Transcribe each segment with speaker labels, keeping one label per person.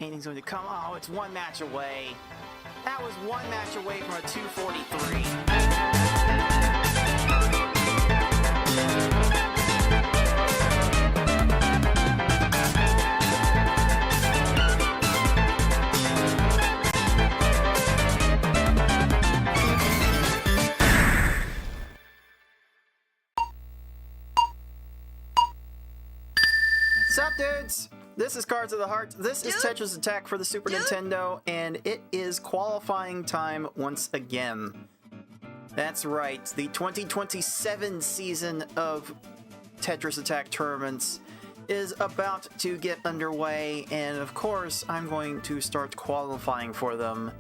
Speaker 1: Anything's going to come. Oh, it's one match away. That was one match away from a 243. What's up, dudes? This is Cards of the Heart. This is Tetris Attack for the Super Nintendo, and it is qualifying time once again. That's right, the 2027 season of Tetris Attack tournaments is about to get underway, and of course, I'm going to start qualifying for them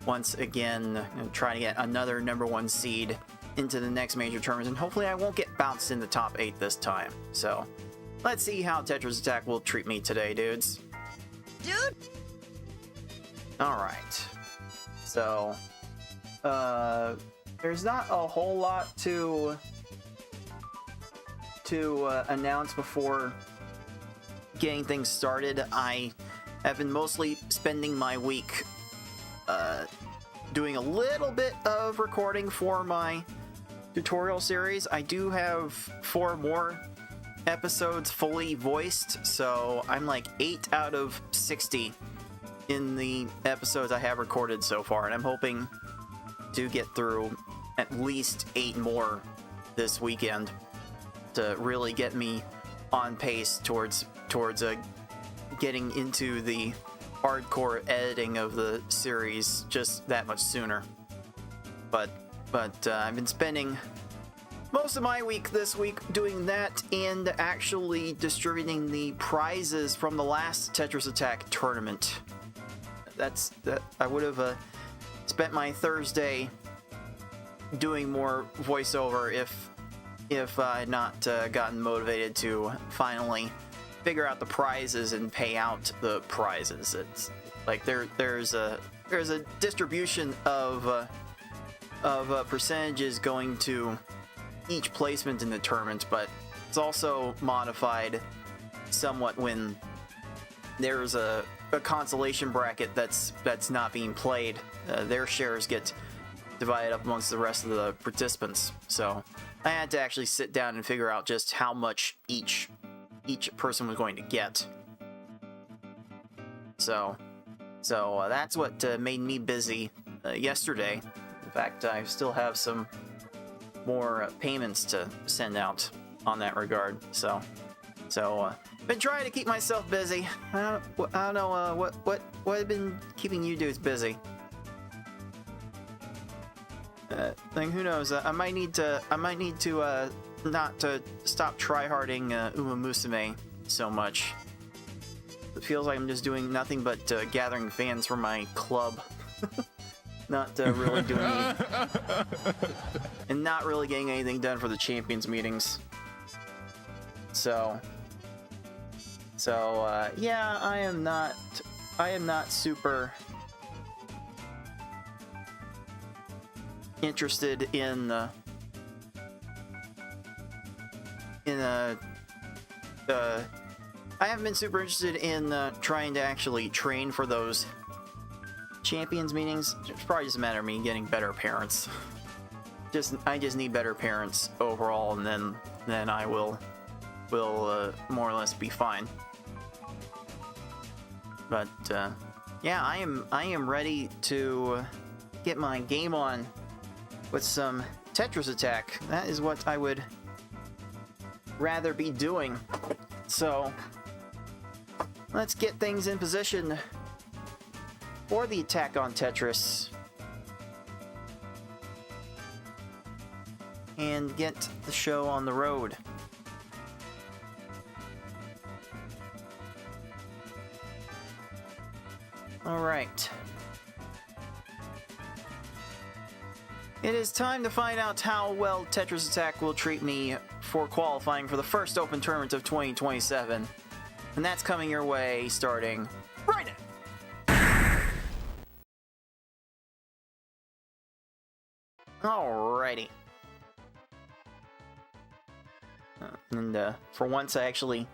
Speaker 1: once again, and try to get another #1 seed into the next major tournament, and hopefully I won't get bounced in the top 8 this time. So, let's see how Tetris Attack will treat me today, dudes.
Speaker 2: Dude!
Speaker 1: Alright. So, there's not a whole lot to announce before getting things started. I have been mostly spending my week doing a little bit of recording for my tutorial series. I do have 4 more episodes fully voiced, so I'm like 8 out of 60 in the episodes I have recorded so far, and I'm hoping to get through at least 8 more this weekend to really get me on pace towards getting into the hardcore editing of the series just that much sooner. But I've been spending most of my week this week doing that and actually distributing the prizes from the last Tetris Attack tournament. I would have spent my Thursday doing more voiceover if I had not gotten motivated to finally figure out the prizes and pay out the prizes. It's like there's a distribution of percentages going to each placement in the tournament, but it's also modified somewhat when there's a consolation bracket that's not being played. Their shares get divided up amongst the rest of the participants. So I had to actually sit down and figure out just how much each person was going to get. So that's what made me busy yesterday. In fact, I still have some more payments to send out on that regard. So been trying to keep myself busy. I don't know what have been keeping you dudes busy. Like who knows? I might need to not to stop tryharding Uma Musume so much. It feels like I'm just doing nothing but gathering fans for my club. Not really doing and not really getting anything done for the champions meetings. So yeah, I am not super interested in I haven't been super interested in trying to actually train for those champions meetings. It's probably just a matter of me getting better parents. I just need better parents overall, and then I will more or less be fine. But yeah, I am ready to get my game on with some Tetris Attack. That is what I would rather be doing. So let's get things in position for the attack on Tetris and get the show on the road. All right. It is time to find out how well Tetris Attack will treat me for qualifying for the first Open Tournament of 2027. And that's coming your way starting right now. Alrighty. And for once I actually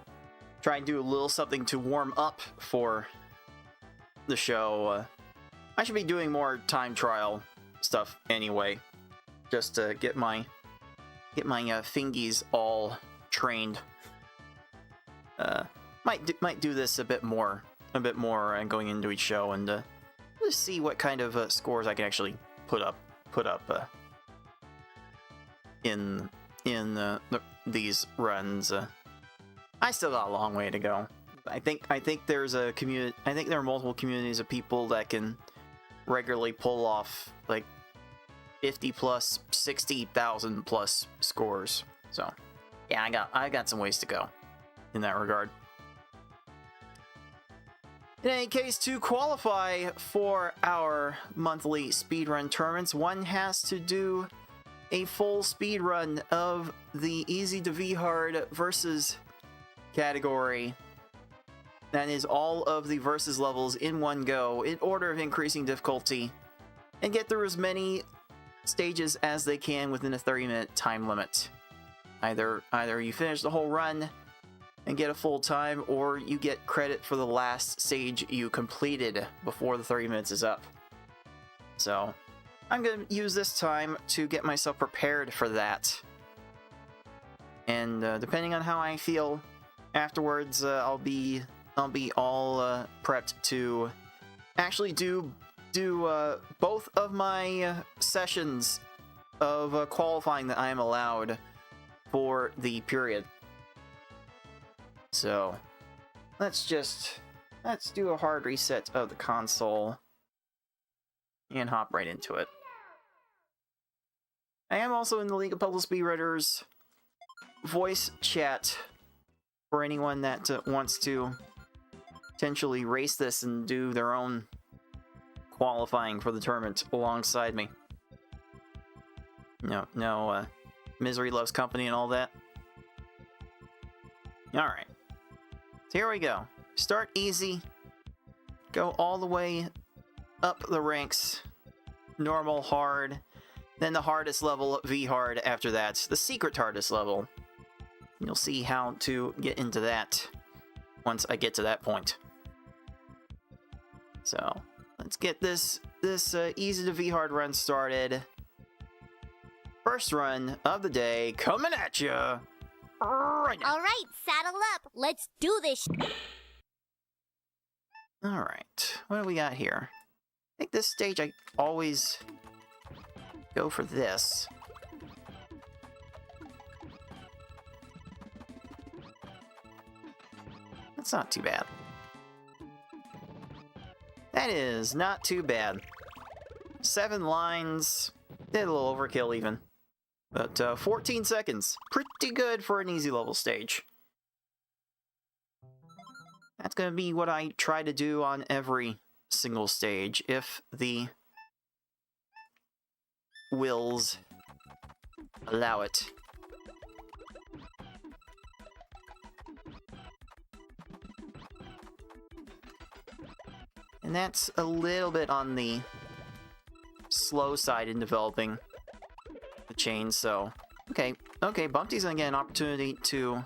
Speaker 1: try and do a little something to warm up for the show. I should be doing more time trial stuff anyway, just to get my fingies all trained. Might do this a bit more going into each show, and just see what kind of scores I can actually put up in these runs. I still got a long way to go. I think there's a community. I think there are multiple communities of people that can regularly pull off like 50 plus, 60,000 plus scores. So yeah, I got some ways to go in that regard. In any case, to qualify for our monthly speedrun tournaments, one has to do a full speedrun of the easy to V hard versus category. That is all of the versus levels in one go, in order of increasing difficulty, and get through as many stages as they can within a 30-minute time limit. Either you finish the whole run and get a full time, or you get credit for the last stage you completed before the 30 minutes is up. So I'm going to use this time to get myself prepared for that. And depending on how I feel afterwards, I'll be all prepped to actually do both of my sessions of qualifying that I am allowed for the period. So let's do a hard reset of the console and hop right into it. I am also in the League of Puzzle Speedrunners voice chat for anyone that wants to potentially race this and do their own qualifying for the tournament alongside me. No, misery loves company and all that. Alright. So here we go. Start easy. Go all the way up the ranks. Normal, hard. Then the hardest level, V hard after that. The secret hardest level. You'll see how to get into that once I get to that point. So let's get this easy to V hard run started. First run of the day coming at you right now.
Speaker 2: All right, saddle up. Let's do this.
Speaker 1: All right, what do we got here? I think this stage I always go for this. That's not too bad. That is not too bad. 7 lines. Did a little overkill even. But 14 seconds. Pretty good for an easy level stage. That's going to be what I try to do on every single stage, if the wills allow it. And that's a little bit on the slow side in developing the chain, so... Okay, Bumpty's gonna get an opportunity to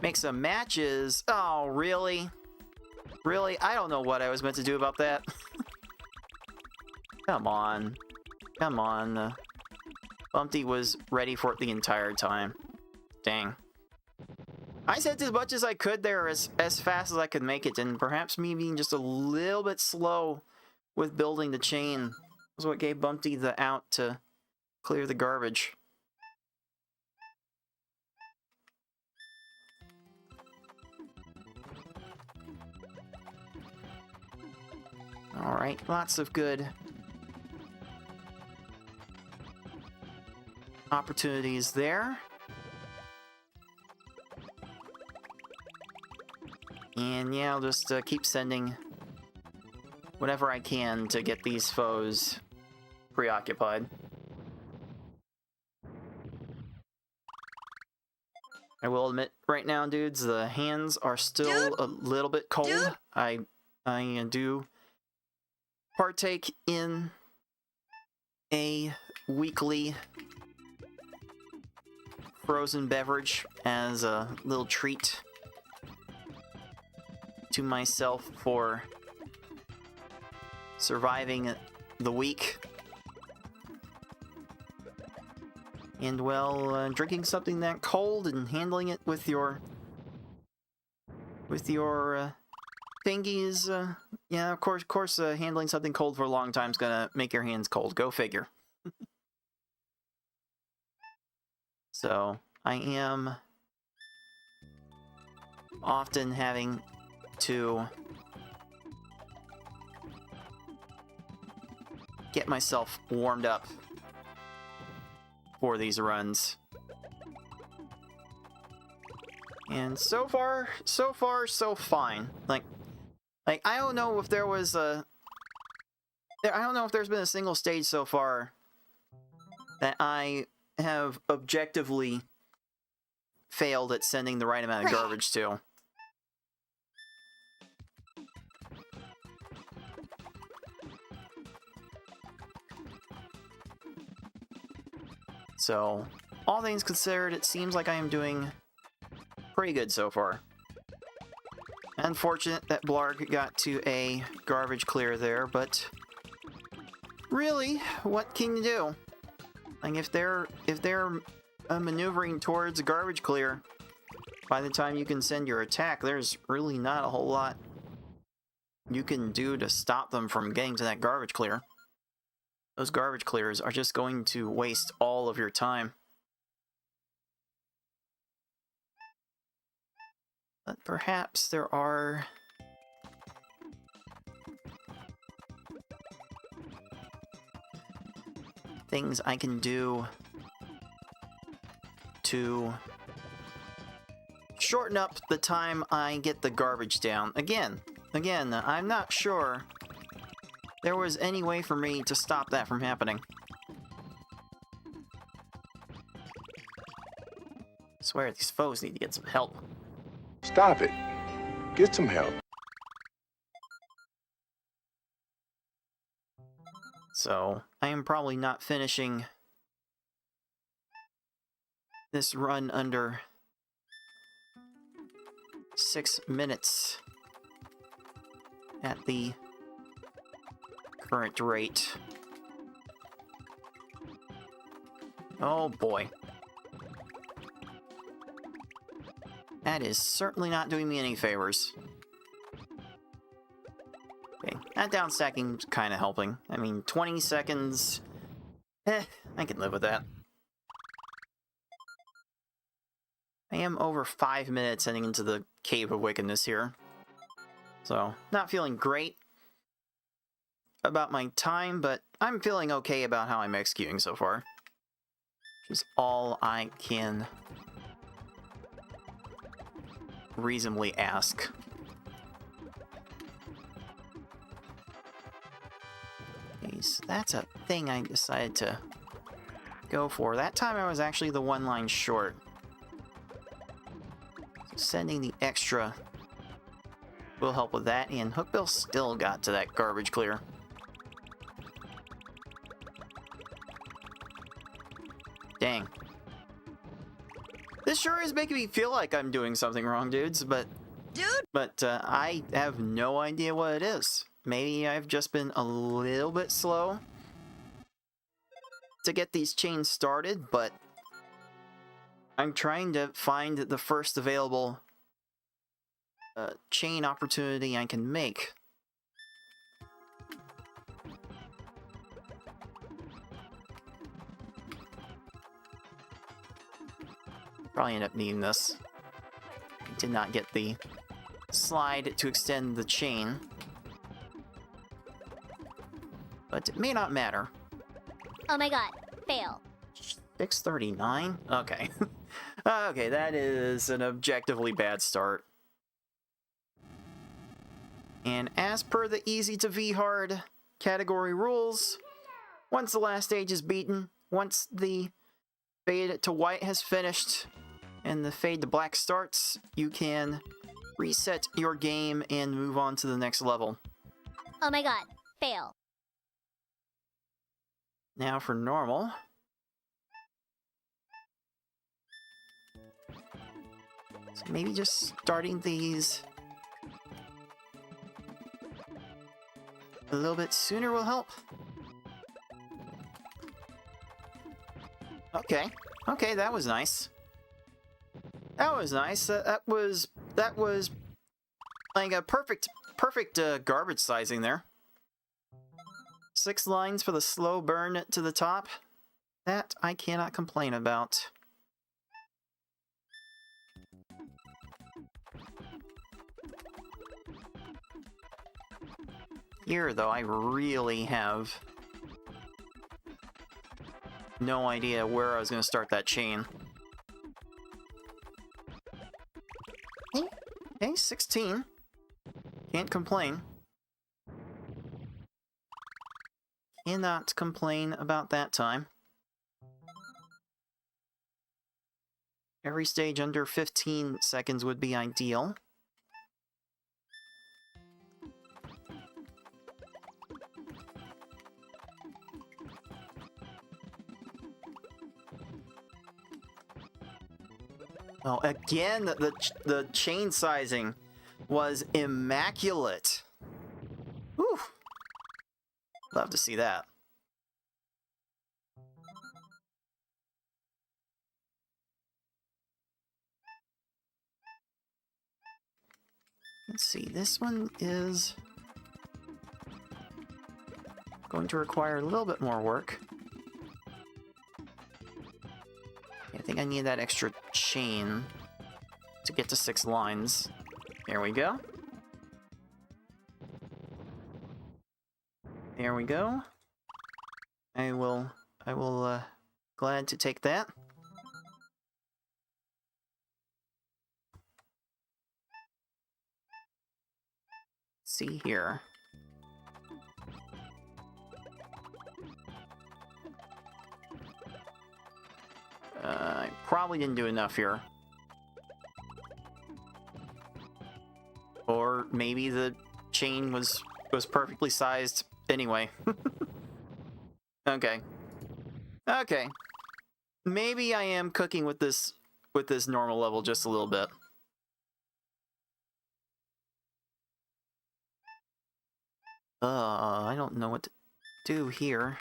Speaker 1: make some matches. Oh, really? Really? I don't know what I was meant to do about that. Come on. Come on. Bumpty was ready for it the entire time. Dang. I said as much as I could there as fast as I could make it, and perhaps me being just a little bit slow with building the chain was what gave Bumpty the out to clear the garbage. Alright, lots of good opportunities there. And yeah, I'll just keep sending whatever I can to get these foes preoccupied. I will admit right now, dudes, the hands are still a little bit cold. I do partake in a weekly frozen beverage as a little treat to myself for surviving the week. And well, drinking something that cold and handling it with your thingies, yeah, of course, handling something cold for a long time is gonna make your hands cold. Go figure. So, I am often having to get myself warmed up for these runs. And so far, so fine. Like I don't know if there was I don't know if there's been a single stage so far that I have objectively failed at sending the right amount of garbage to. So, all things considered, it seems like I am doing pretty good so far. Unfortunate that Blarg got to a garbage clear there, but really, what can you do? Like, if they're maneuvering towards a garbage clear, by the time you can send your attack, there's really not a whole lot you can do to stop them from getting to that garbage clear. Those garbage clears are just going to waste all of your time. But perhaps there are things I can do to shorten up the time I get the garbage down. Again, I'm not sure there was any way for me to stop that from happening. I swear, these foes need to get some help.
Speaker 3: Stop it. Get some help.
Speaker 1: So, I am probably not finishing this run under 6 minutes at the current rate. Oh boy. That is certainly not doing me any favors. Okay, that down stacking's kind of helping. I mean, 20 seconds... I can live with that. I am over 5 minutes heading into the Cave of Wickedness here. So, not feeling great about my time, but I'm feeling okay about how I'm executing so far. Which is all I can reasonably ask. Okay, so that's a thing I decided to go for. That time I was actually the one line short. So sending the extra will help with that, and Hookbill still got to that garbage clear. Dang. This sure is making me feel like I'm doing something wrong, dudes, but I have no idea what it is. Maybe I've just been a little bit slow to get these chains started, but I'm trying to find the first available chain opportunity I can make. Probably end up needing this. I did not get the slide to extend the chain, but it may not matter.
Speaker 2: Oh my god, fail.
Speaker 1: 639? Okay. Okay, that is an objectively bad start. And as per the easy to V hard category rules, once the last stage is beaten, once the fade to white has finished and the fade to black starts, you can reset your game and move on to the next level.
Speaker 2: Oh my god, fail.
Speaker 1: Now for normal. So maybe just starting these a little bit sooner will help. Okay, that was nice. That was nice. That was like a perfect garbage sizing there. 6 lines for the slow burn to the top. That I cannot complain about. Here, though, I really have no idea where I was going to start that chain. Okay, 16. Can't complain. Cannot complain about that time. Every stage under 15 seconds would be ideal. Oh, again, the chain sizing was immaculate. Whew. Love to see that. Let's see, this one is going to require a little bit more work. I think I need that extra chain to get to 6 lines. There we go. There we go. I will glad to take that. Let's see here. I probably didn't do enough here. Or maybe the chain was perfectly sized anyway. Okay. Okay. Maybe I am cooking with this normal level just a little bit. I don't know what to do here.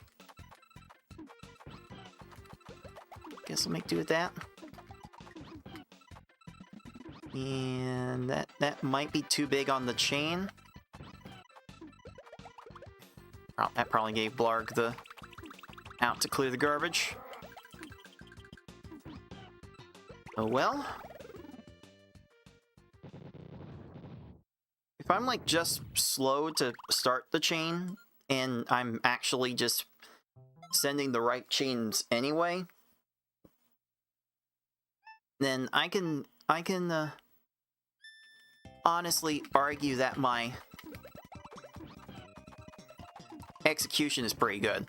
Speaker 1: Guess I'll make do with that. And that might be too big on the chain. Oh, that probably gave Blarg the out to clear the garbage. Oh well. If I'm like just slow to start the chain and I'm actually just sending the right chains anyway, then I can honestly argue that my execution is pretty good.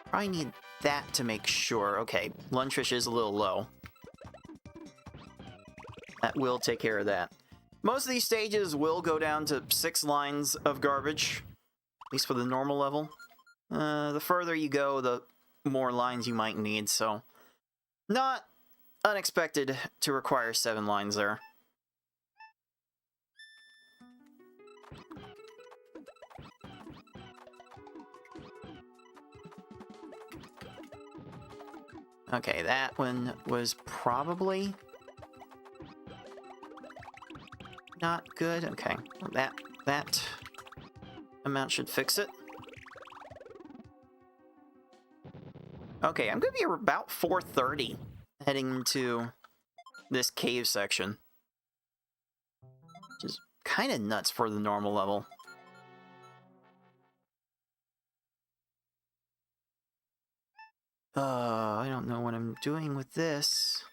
Speaker 1: Probably need that to make sure. Okay, Lungfish is a little low. That will take care of that. Most of these stages will go down to 6 lines of garbage, at least for the normal level. The further you go, the more lines you might need, so not unexpected to require 7 lines there. Okay, that one was probably not good. Okay, that amount should fix it. Okay, I'm gonna be about 430 heading into this cave section, which is kind of nuts for the normal level. I don't know what I'm doing with this.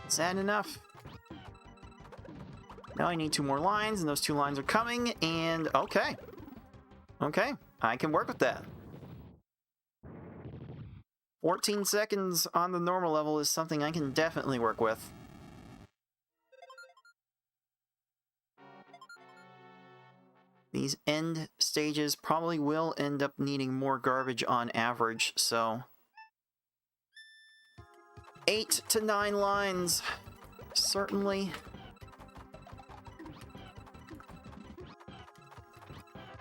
Speaker 1: Is that enough? Now I need 2 more lines, and those 2 lines are coming, and okay. Okay, I can work with that. 14 seconds on the normal level is something I can definitely work with. These end stages probably will end up needing more garbage on average, so 8 to 9 lines, certainly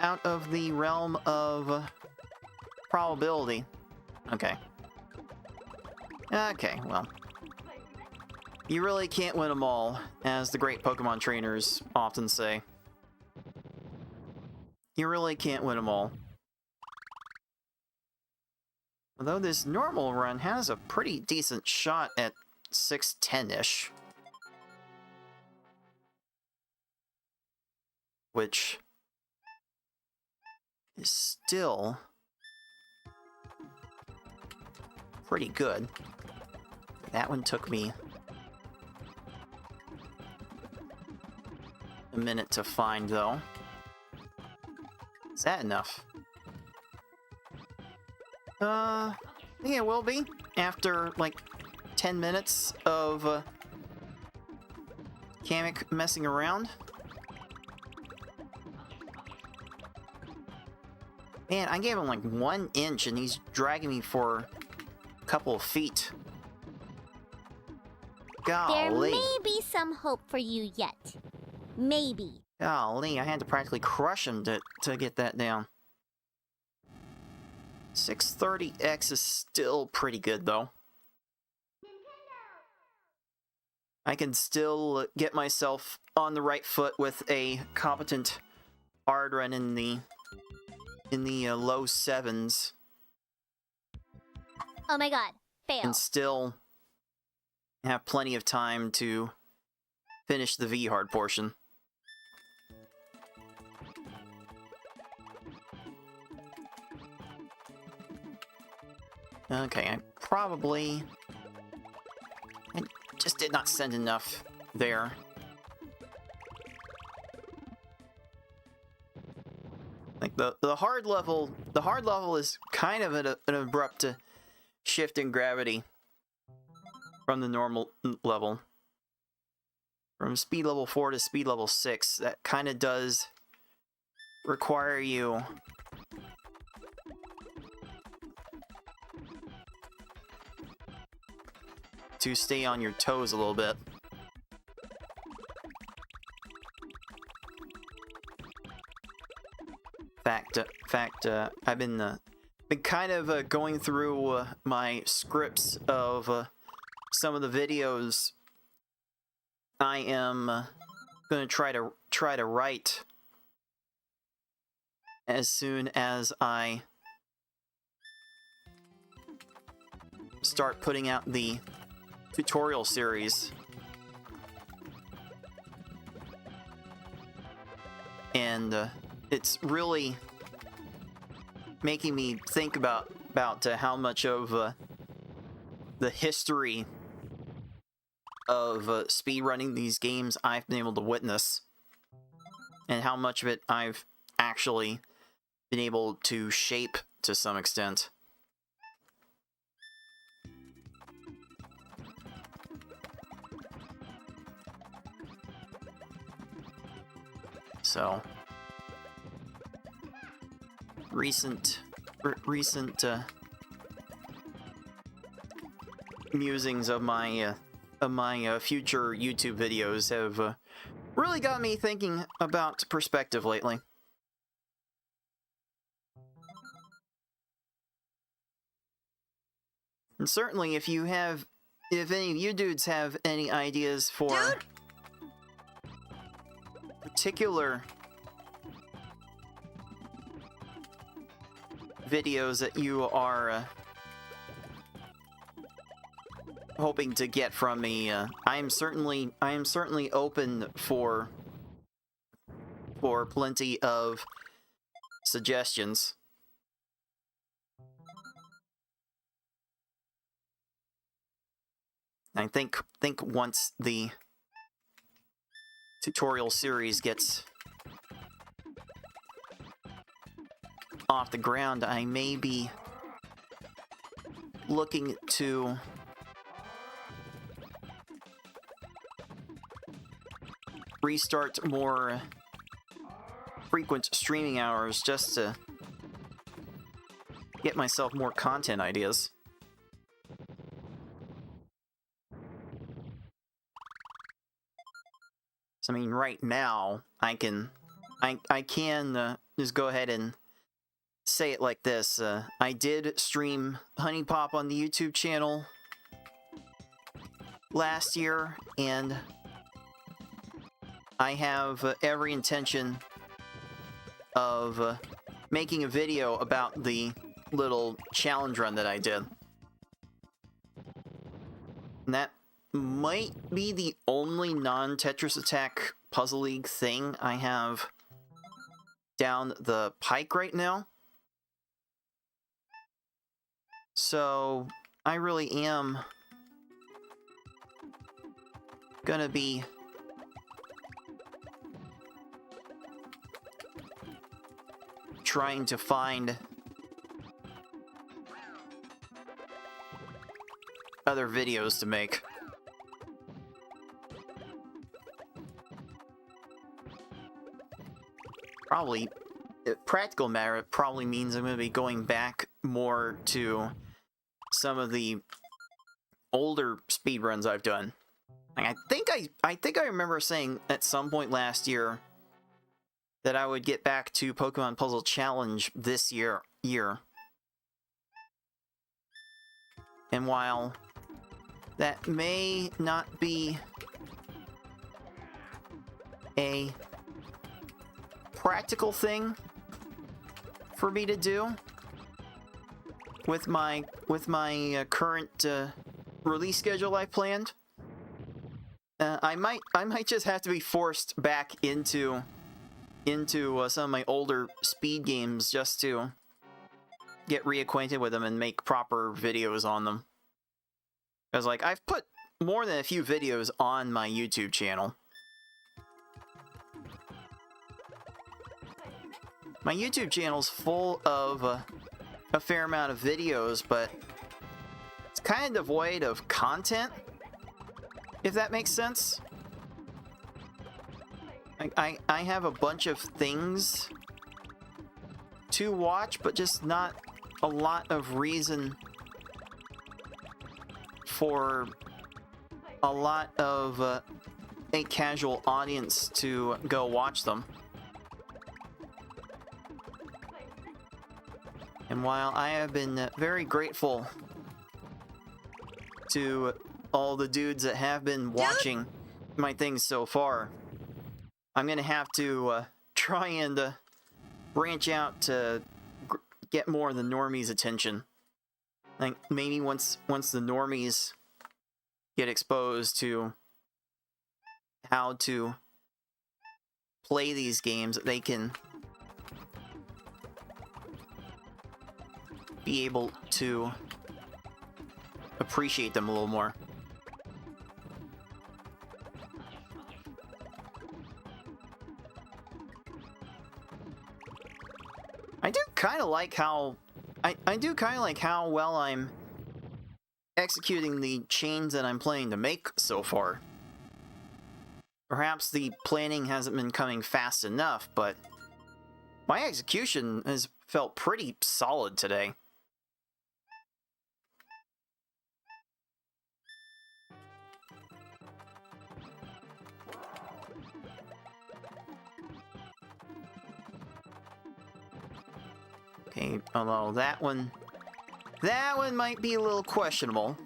Speaker 1: out of the realm of probability. Okay. Okay, well, you really can't win them all, as the great Pokemon trainers often say. You really can't win them all. Although this normal run has a pretty decent shot at 610-ish. Which is still pretty good. That one took me a minute to find, though. Is that enough? I think it will be, after like 10 minutes of Kamek messing around. Man, I gave him like 1 inch and he's dragging me for a couple of feet. Golly.
Speaker 2: There may be some hope for you yet. Maybe.
Speaker 1: Golly, I had to practically crush him to get that down. 630X is still pretty good, though. I can still get myself on the right foot with a competent hard run in the low 7s.
Speaker 2: Oh my god, fail.
Speaker 1: And still have plenty of time to finish the V-hard portion. Okay, I just did not send enough there. Like the hard level is kind of an abrupt shift in gravity from the normal level. From speed level 4 to speed level 6, that kind of does require you to stay on your toes a little bit. Fact, I've been kind of going through my scripts of some of the videos I am going to try to write as soon as I start putting out the tutorial series. And it's really making me think about how much of the history of speedrunning these games I've been able to witness, and how much of it I've actually been able to shape to some extent. So, recent musings of my future YouTube videos have really got me thinking about perspective lately. And certainly, if any of you dudes have any ideas for particular videos that you are hoping to get from me, I am certainly open for plenty of suggestions. I think once the tutorial series gets off the ground, I may be looking to restart more frequent streaming hours just to get myself more content ideas. So, I mean, right now, I can just go ahead and say it like this. I did stream Honey Pop on the YouTube channel last year, and I have every intention of making a video about the little challenge run that I did. And that might be the only non-Tetris Attack Puzzle League thing I have down the pike right now. So I really am gonna be trying to find other videos to make. Probably, practical matter, it probably means I'm going to be going back more to some of the older speedruns I've done. Like, I think I remember saying at some point last year that I would get back to Pokemon Puzzle Challenge this year. And while that may not be a practical thing for me to do with my current release schedule I planned, I might just have to be forced back into some of my older speed games just to get reacquainted with them and make proper videos on them. Because, like, I've put more than a few videos on my YouTube channel. My YouTube channel's full of a fair amount of videos, but it's kind of devoid of content, if that makes sense. I have a bunch of things to watch, but just not a lot of reason for a lot of a casual audience to go watch them. And while I have been very grateful to all the dudes that have been watching my things so far, I'm gonna have to try and branch out to get more of the normies' attention. Like, maybe once the normies get exposed to how to play these games, they can be able to appreciate them a little more. I do kind of like how well I'm executing the chains that I'm planning to make so far. Perhaps the planning hasn't been coming fast enough, but my execution has felt pretty solid today. Okay, although that one might be a little questionable.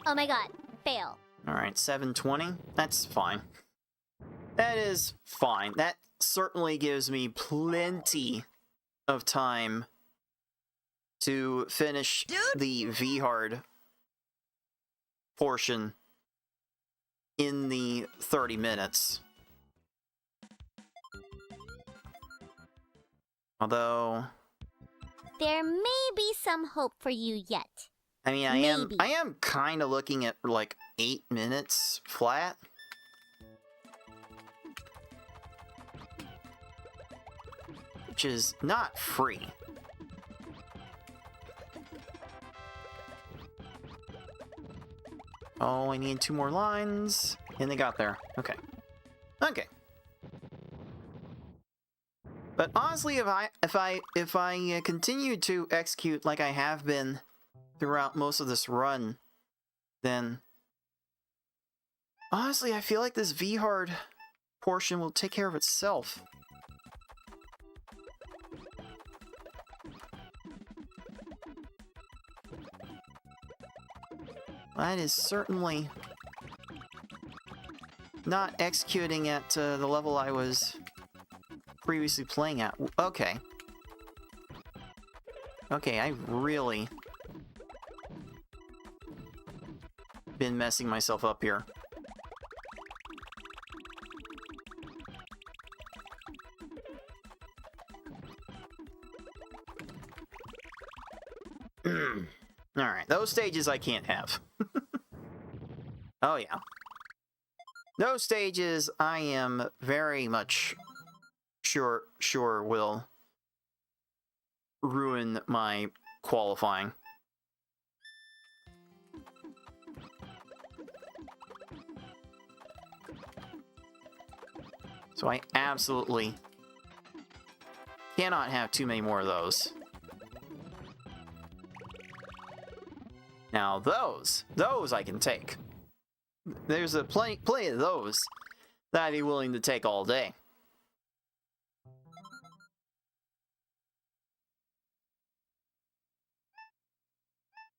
Speaker 2: Oh my god, fail.
Speaker 1: Alright, 720. That's fine. That is fine. That certainly gives me plenty of time to finish the V-Hard portion in the 30 minutes. Although
Speaker 2: There may be some hope for you yet.
Speaker 1: I mean,
Speaker 2: Maybe.
Speaker 1: I am kind of looking at like 8 minutes flat. Which is not free. Oh, I need 2 more lines. And they got there. Okay. Okay. But honestly, if I continue to execute like I have been throughout most of this run, then honestly, I feel like this V-Hard portion will take care of itself. That is certainly not executing at the level I was previously playing at. Okay. Okay, I really been messing myself up here. Alright, those stages I can't have. Oh yeah. Those stages I am very much sure will ruin my qualifying. So I absolutely cannot have too many more of those. Now those I can take. There's a plenty of those that I'd be willing to take all day.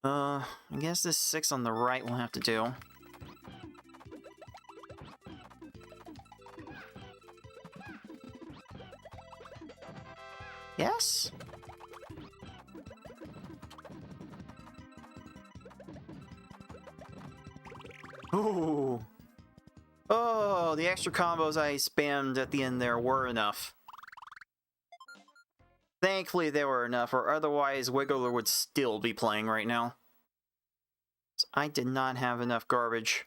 Speaker 1: I guess this 6 on the right will have to do. Yes? Ooh. Oh, the extra combos I spammed at the end there were enough. Thankfully they were enough, or otherwise Wiggler would still be playing right now. So I did not have enough garbage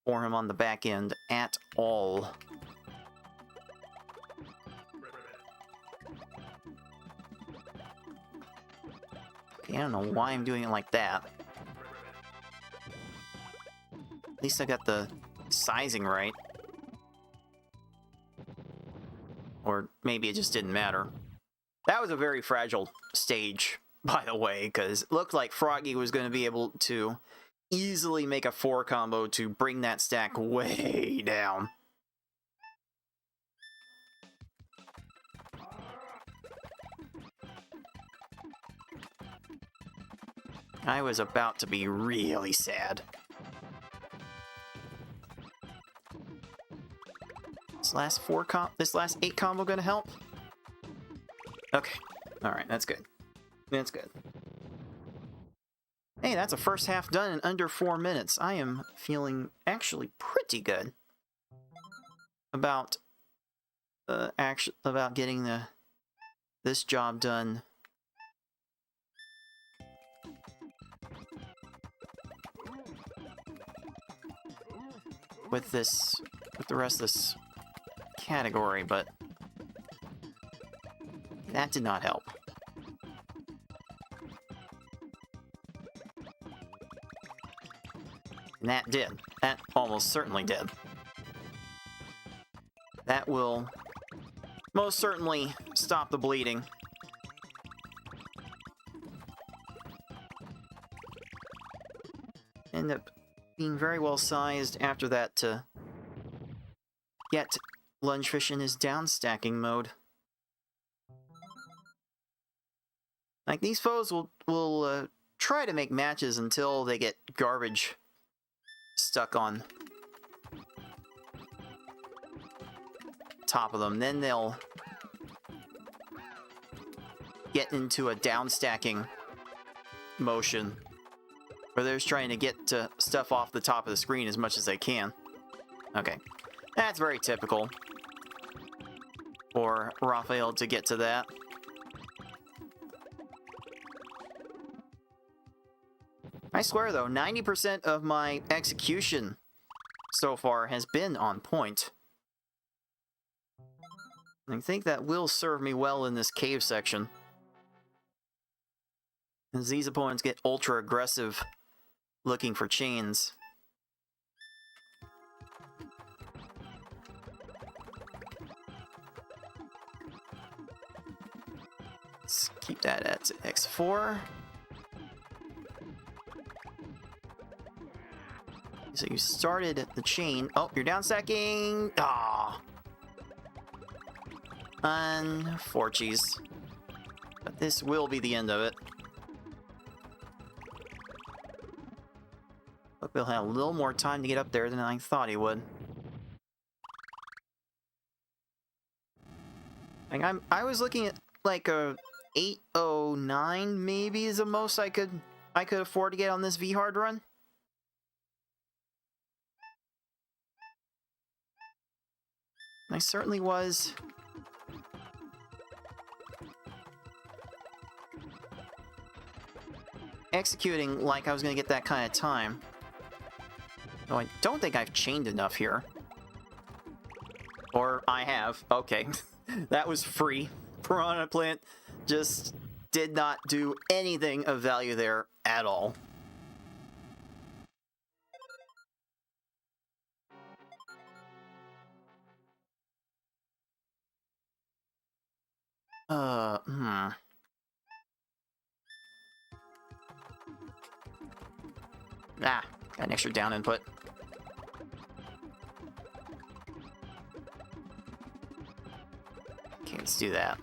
Speaker 1: for him on the back end at all. Okay, I don't know why I'm doing it like that. At least I got the sizing right. Or maybe it just didn't matter. That was a very fragile stage, by the way, because it looked like Froggy was going to be able to easily make a 4 combo to bring that stack way down. I was about to be really sad. This last 8 combo gonna help? Okay. Alright, that's good. That's good. Hey, that's a first half done in under 4 minutes. I am feeling actually pretty good about getting this job done. With the rest of this category, but that did not help. And that did. That almost certainly did. That will most certainly stop the bleeding. End up being very well sized after that to get Lungefish in his down stacking mode. Like, these foes will try to make matches until they get garbage stuck on top of them. Then they'll get into a down stacking motion where they're just trying to get stuff off the top of the screen as much as they can. Okay, that's very typical for Raphael to get to that. I swear though, 90% of my execution so far has been on point. I think that will serve me well in this cave section, as these opponents get ultra aggressive looking for chains. Let's keep that at X4. So you started the chain. Oh, you're down stacking. Ah. Unfortunate. But this will be the end of it. Look, we'll have a little more time to get up there than I thought he would. Like, I was looking at like a 809 maybe is the most I could afford to get on this V-Hard run. I certainly was executing like I was going to get that kind of time. No, I don't think I've chained enough here. Or I have. Okay. That was free. Piranha Plant just did not do anything of value there at all. Ah, got an extra down input. Okay, let's do that.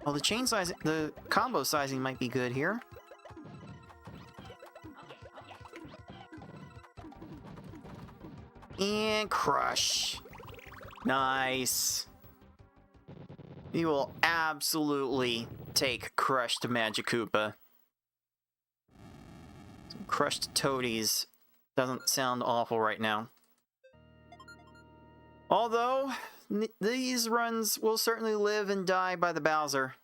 Speaker 1: Well, the chain size, the combo sizing might be good here. And crush. Nice. You will absolutely take crushed Magic Koopa. Some crushed toadies doesn't sound awful right now. Although, these runs will certainly live and die by the Bowser.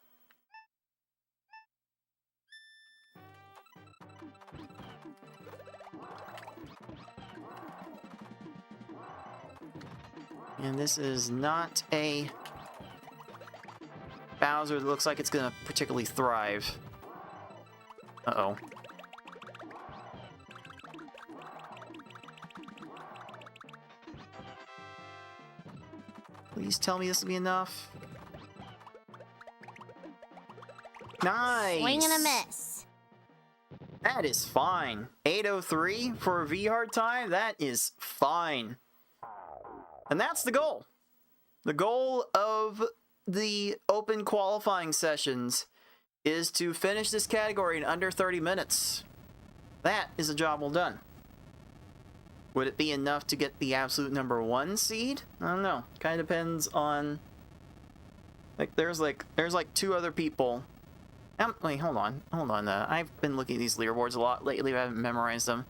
Speaker 1: And this is not a Bowser that looks like it's gonna particularly thrive. Uh-oh. Please tell me this will be enough. Nice!
Speaker 2: Swing and a miss.
Speaker 1: That is fine. 803 for V-Hard time? That is fine. And that's the goal. The goal of the open qualifying sessions is to finish this category in under 30 minutes. That is a job well done. Would it be enough to get the absolute #1 seed? I don't know. Kind of depends on... There's like 2 other people. Wait, hold on. I've been looking at these leaderboards a lot lately. I haven't memorized them.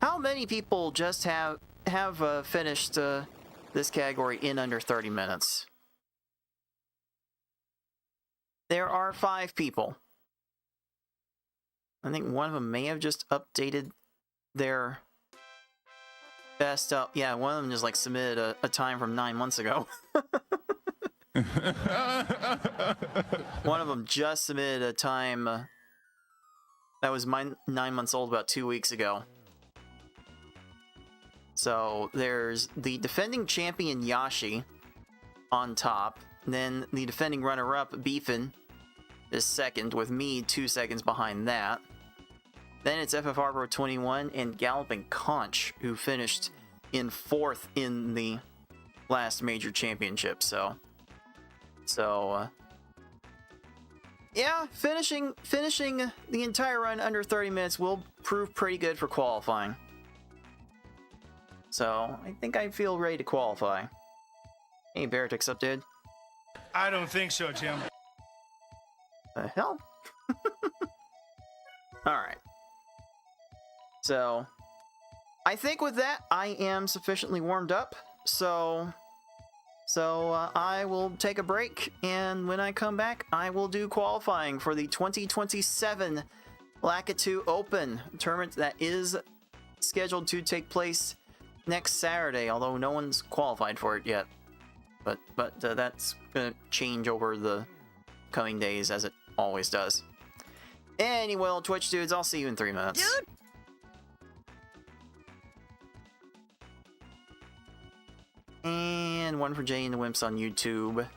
Speaker 1: How many people just have finished this category in under 30 minutes? There are 5 people. I think one of them may have just updated their best up. Yeah, one of them just like submitted a time from 9 months ago. One of them just submitted a time That was 9 months old about 2 weeks ago. So there's the defending champion Yashi on top. Then the defending runner-up Beefin is second, with me 2 seconds behind that. Then it's FFR Pro 21 and Galloping Conch, who finished in 4th in the last major championship. So yeah, finishing the entire run under 30 minutes will prove pretty good for qualifying. So I think I feel ready to qualify. Hey, Baratix up, dude.
Speaker 4: I don't think so, Tim.
Speaker 1: The hell? Alright. So, I think with that, I am sufficiently warmed up. So I will take a break, and when I come back, I will do qualifying for the 2027 Lakitu Open tournament that is scheduled to take place next Saturday, although no one's qualified for it yet. But that's gonna change over the coming days, as it always does. Anyway, well, Twitch dudes, I'll see you in 3 minutes.
Speaker 2: Dude!
Speaker 1: And one for Jay and the Wimps on YouTube.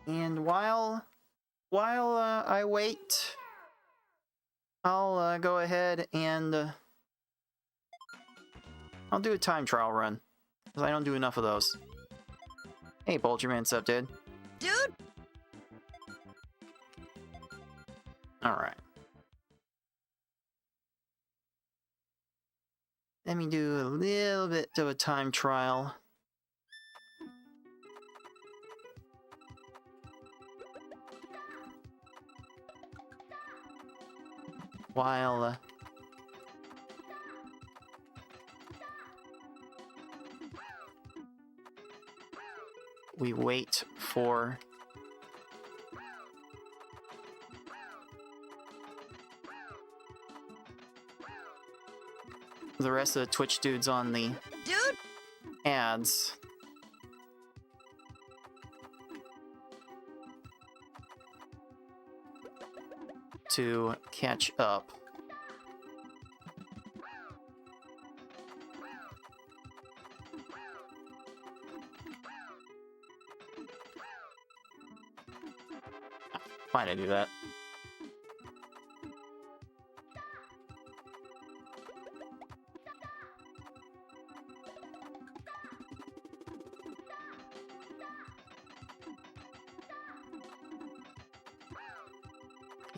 Speaker 1: And while I wait, I'll go ahead and I'll do a time trial run, because I don't do enough of those. Hey, Bulgerman, what's up, dude?
Speaker 2: Dude!
Speaker 1: Alright. Let me do a little bit of a time trial. While we wait for the rest of the Twitch dudes on the ads to catch up. Why'd I do that?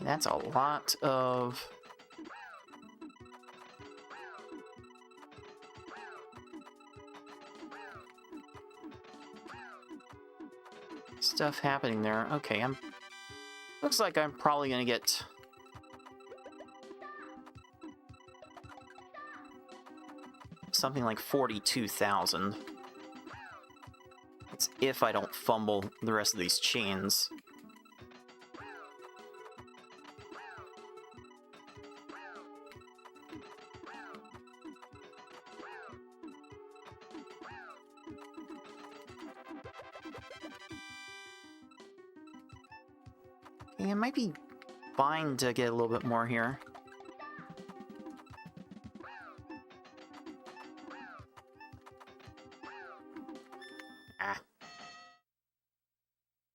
Speaker 1: That's a lot of stuff happening there. Okay, looks like I'm probably gonna get something like 42,000. It's if I don't fumble the rest of these chains. I might be fine to get a little bit more here.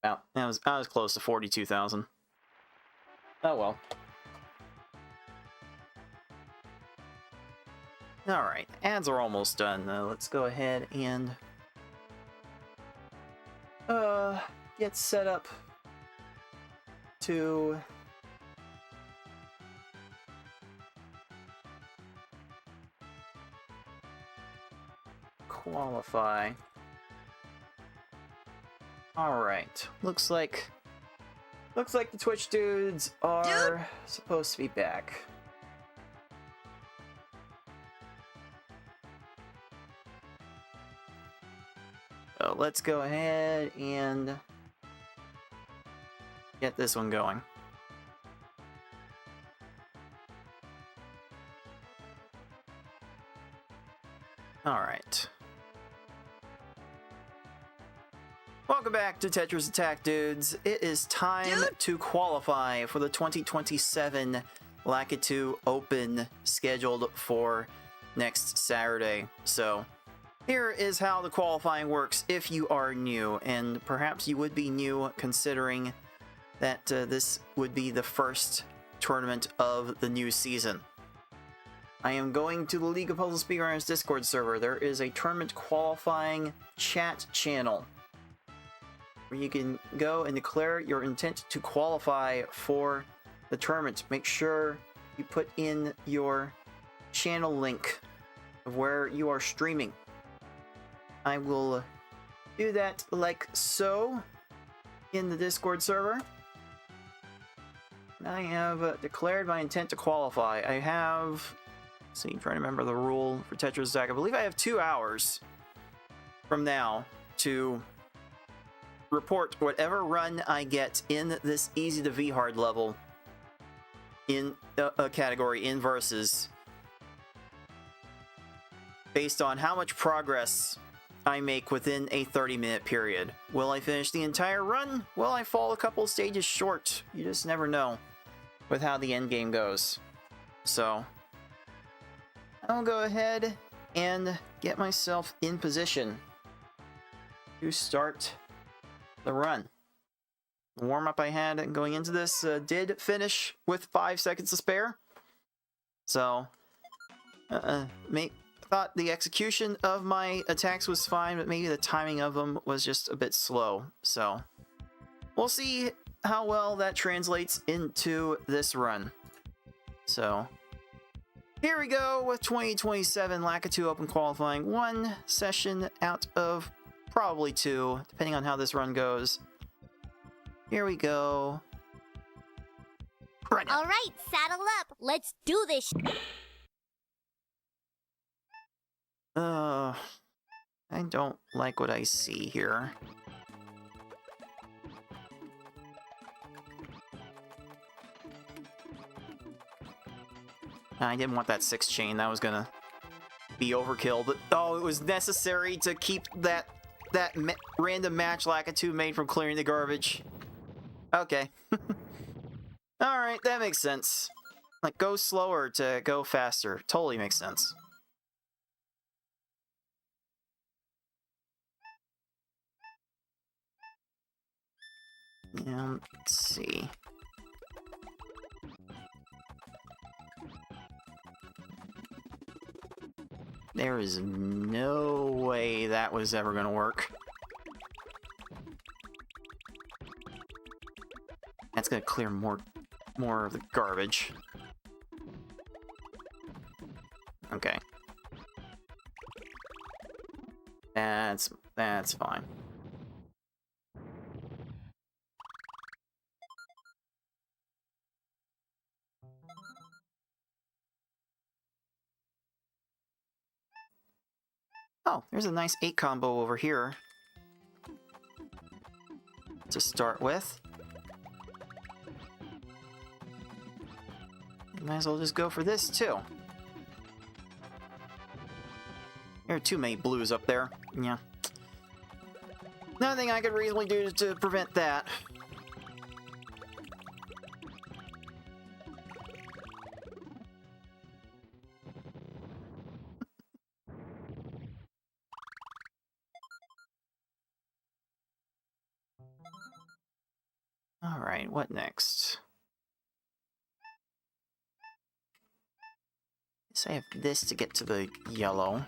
Speaker 1: Wow, I was close to 42,000. Oh well. Alright, ads are almost done. Let's go ahead and get set up to qualify. Alright, looks like the Twitch dudes are supposed to be back. So let's go ahead and get this one going. All right. Welcome back to Tetris Attack, dudes. It is time to qualify for the 2027 Lakitu Open scheduled for next Saturday. So, here is how the qualifying works if you are new, and perhaps you would be new considering that this would be the first tournament of the new season. I am going to the League of Puzzle Speedrunners Discord server. There is a tournament qualifying chat channel where you can go and declare your intent to qualify for the tournament. Make sure you put in your channel link of where you are streaming. I will do that like so in the Discord server. I have declared my intent to qualify. I have, let's see, trying to remember the rule for Tetris Attack. I believe I have 2 hours from now to report whatever run I get in this easy to V hard level in a category in versus, based on how much progress I make within a 30-minute period. Will I finish the entire run? Will I fall a couple stages short? You just never know with how the end game goes. So I'll go ahead and get myself in position to start the run. The warm-up I had going into this did finish with 5 seconds to spare. So, thought the execution of my attacks was fine, but maybe the timing of them was just a bit slow. So, we'll see how well that translates into this run. So, here we go with 2027 Lakitu Open Qualifying. 1 session out of probably 2, depending on how this run goes. Here we go. Right.
Speaker 2: All right, saddle up. Let's do this.
Speaker 1: I don't like what I see here. I didn't want that 6 chain. That was gonna be overkill, but oh, it was necessary to keep that random match Lakitu made from clearing the garbage. Okay. Alright, that makes sense. Like, go slower to go faster. Totally makes sense. Yeah, let's see. There is no way that was ever gonna work. That's gonna clear more of the garbage. Okay. That's fine. Oh, there's a nice 8 combo over here to start with. Might as well just go for this, too. There are too many blues up there. Yeah. Nothing I could reasonably do to prevent that. Alright, what next? I have this to get to the yellow.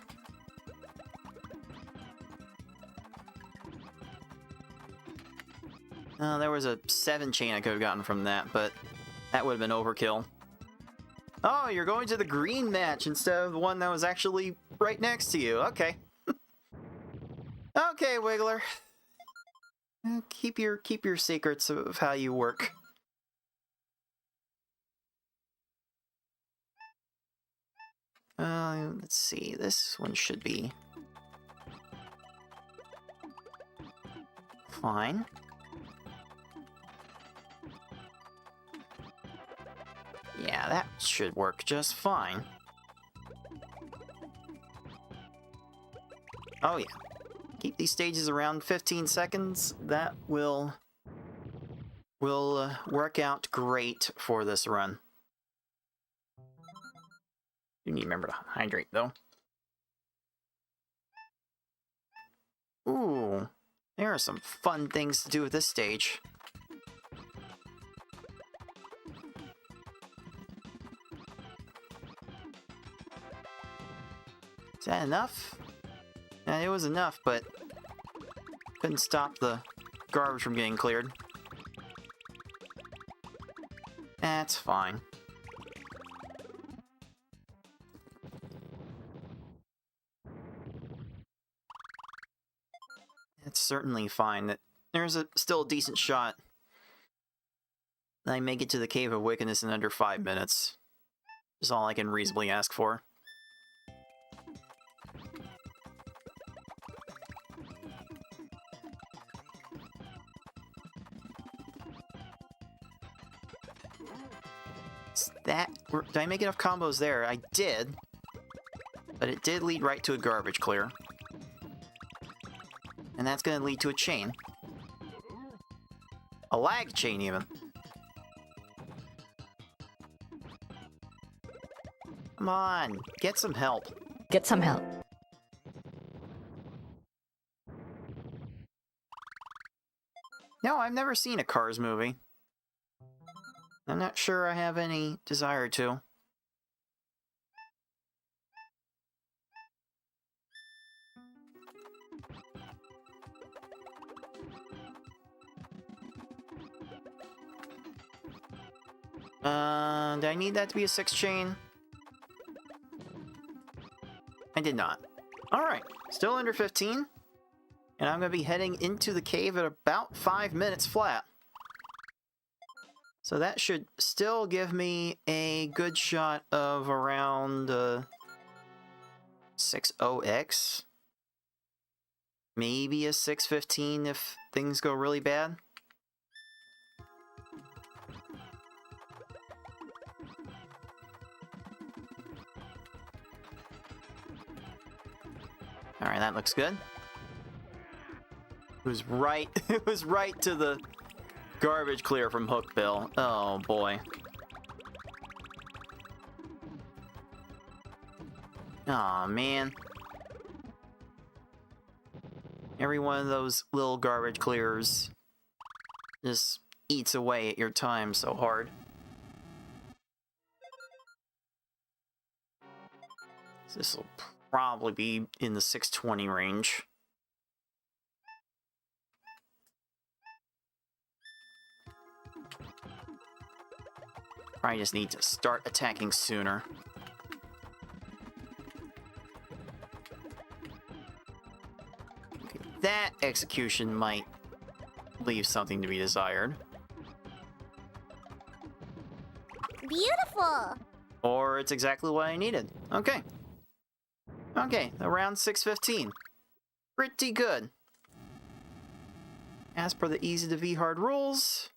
Speaker 1: There was a 7 chain I could have gotten from that, but that would have been overkill. Oh, you're going to the green match instead of the one that was actually right next to you. Okay. Okay, Wiggler. Keep your secrets of how you work. Let's see. This one should be fine. Yeah, that should work just fine. Oh yeah. Keep these stages around 15 seconds. That will work out great for this run. You need to remember to hydrate, though. Ooh, there are some fun things to do with this stage. Is that enough? Yeah, it was enough, but couldn't stop the garbage from getting cleared. That's fine. It's certainly fine that there's still a decent shot that I make it to the Cave of Wickedness in under 5 minutes. Is all I can reasonably ask for. Did I make enough combos there? I did. But it did lead right to a garbage clear. And that's going to lead to a chain. A lag chain, even. Come on, get some help.
Speaker 5: Get some help.
Speaker 1: No, I've never seen a Cars movie. I'm not sure I have any desire to. Do I need that to be a 6 chain? I did not. Alright, still under 15. And I'm going to be heading into the cave at about 5 minutes flat. So that should still give me a good shot of around 6.0x. Maybe a 6.15 if things go really bad. Alright, that looks good. It was right to the garbage clear from Hookbill. Oh boy. Aw, man. Every one of those little garbage clears just eats away at your time so hard. This will probably be in the 620 range. I just need to start attacking sooner. Okay, that execution might leave something to be desired.
Speaker 2: Beautiful!
Speaker 1: Or it's exactly what I needed. Okay. Okay, around 6:15. Pretty good. As per the easy to V hard rules,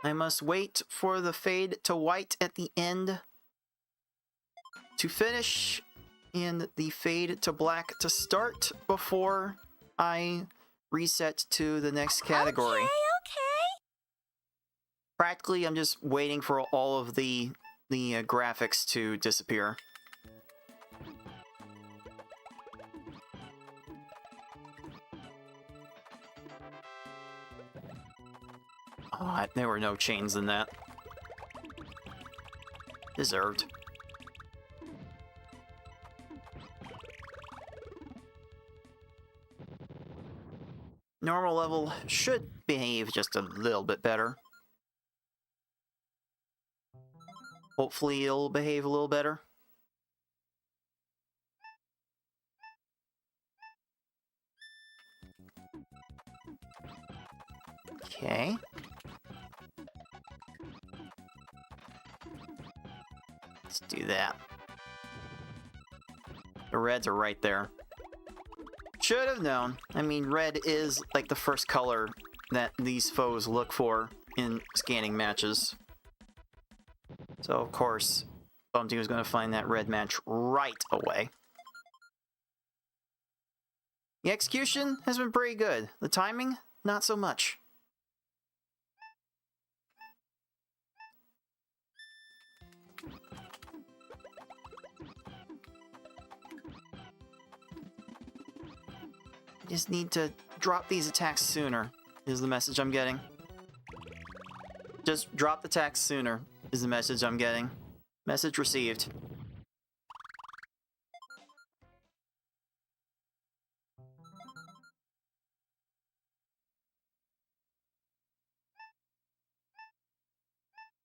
Speaker 1: I must wait for the fade to white at the end to finish and the fade to black to start before I reset to the next category.
Speaker 2: Okay.
Speaker 1: Practically, I'm just waiting for all of the graphics to disappear. Oh, there were no chains in that. Deserved. Normal level should behave just a little bit better. Hopefully it'll behave a little better. Okay. Let's do that. The reds are right there. Should have known. I mean, red is like the first color that these foes look for in scanning matches. So, of course, Bumpty was going to find that red match right away. The execution has been pretty good. The timing, not so much. Just need to drop these attacks sooner, is the message I'm getting. Just drop the attacks sooner, is the message I'm getting. Message received.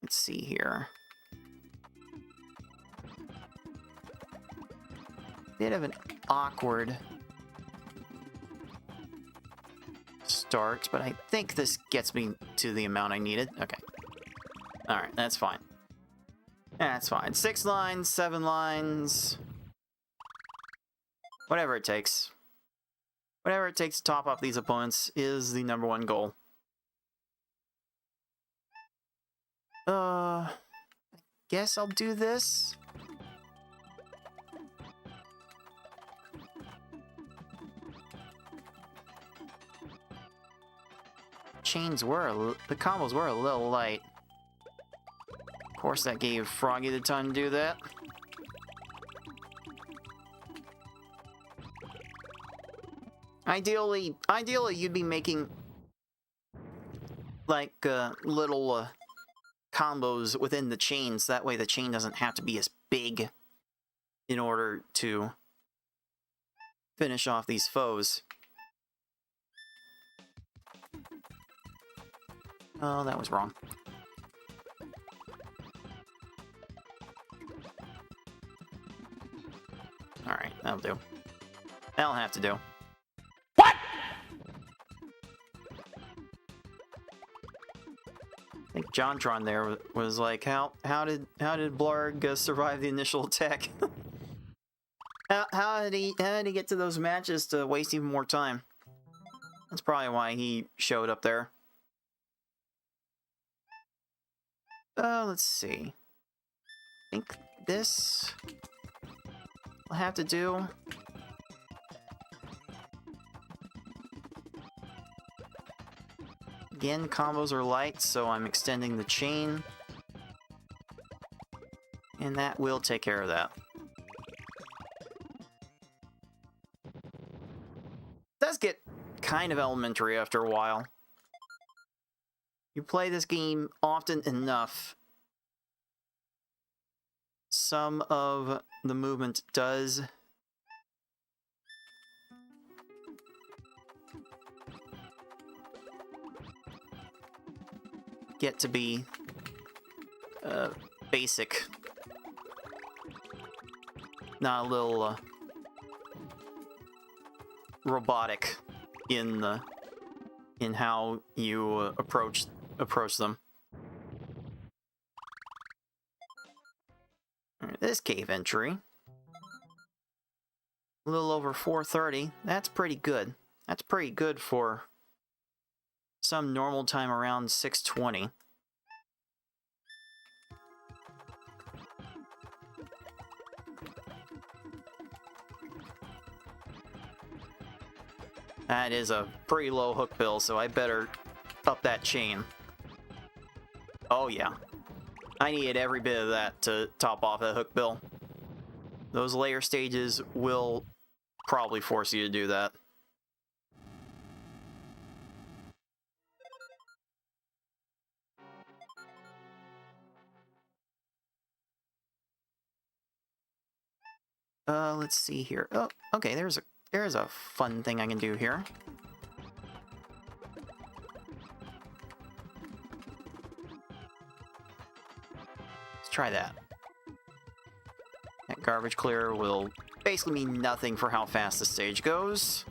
Speaker 1: Let's see here. Bit of an awkward start, but I think this gets me to the amount I needed. Okay. Alright, that's fine. That's fine. 6 lines, 7 lines. Whatever it takes. Whatever it takes to top up these opponents is the #1 goal. I guess I'll do this. The combos were a little light. Of course, that gave Froggy the time to do that. Ideally, you'd be making like little combos within the chains. That way, the chain doesn't have to be as big in order to finish off these foes. Oh, that was wrong. Alright, that'll do. That'll have to do. What?! I think JonTron there was like, how did Blarg survive the initial attack? how did he get to those matches to waste even more time? That's probably why he showed up there. Let's see. I think this will have to do. Again, combos are light, so I'm extending the chain. And that will take care of that. It does get kind of elementary after a while. You play this game often enough, some of the movement does get to be basic, not a little robotic in how you approach them. Alright, this cave entry, a little over 430. That's pretty good. That's pretty good for some normal time around 620. That is a pretty low hook bill, so I better up that chain. Oh yeah. I needed every bit of that to top off that hook bill. Those layer stages will probably force you to do that. Let's see here. Oh, okay, there's a fun thing I can do here. Let's try that. That garbage clear will basically mean nothing for how fast the stage goes.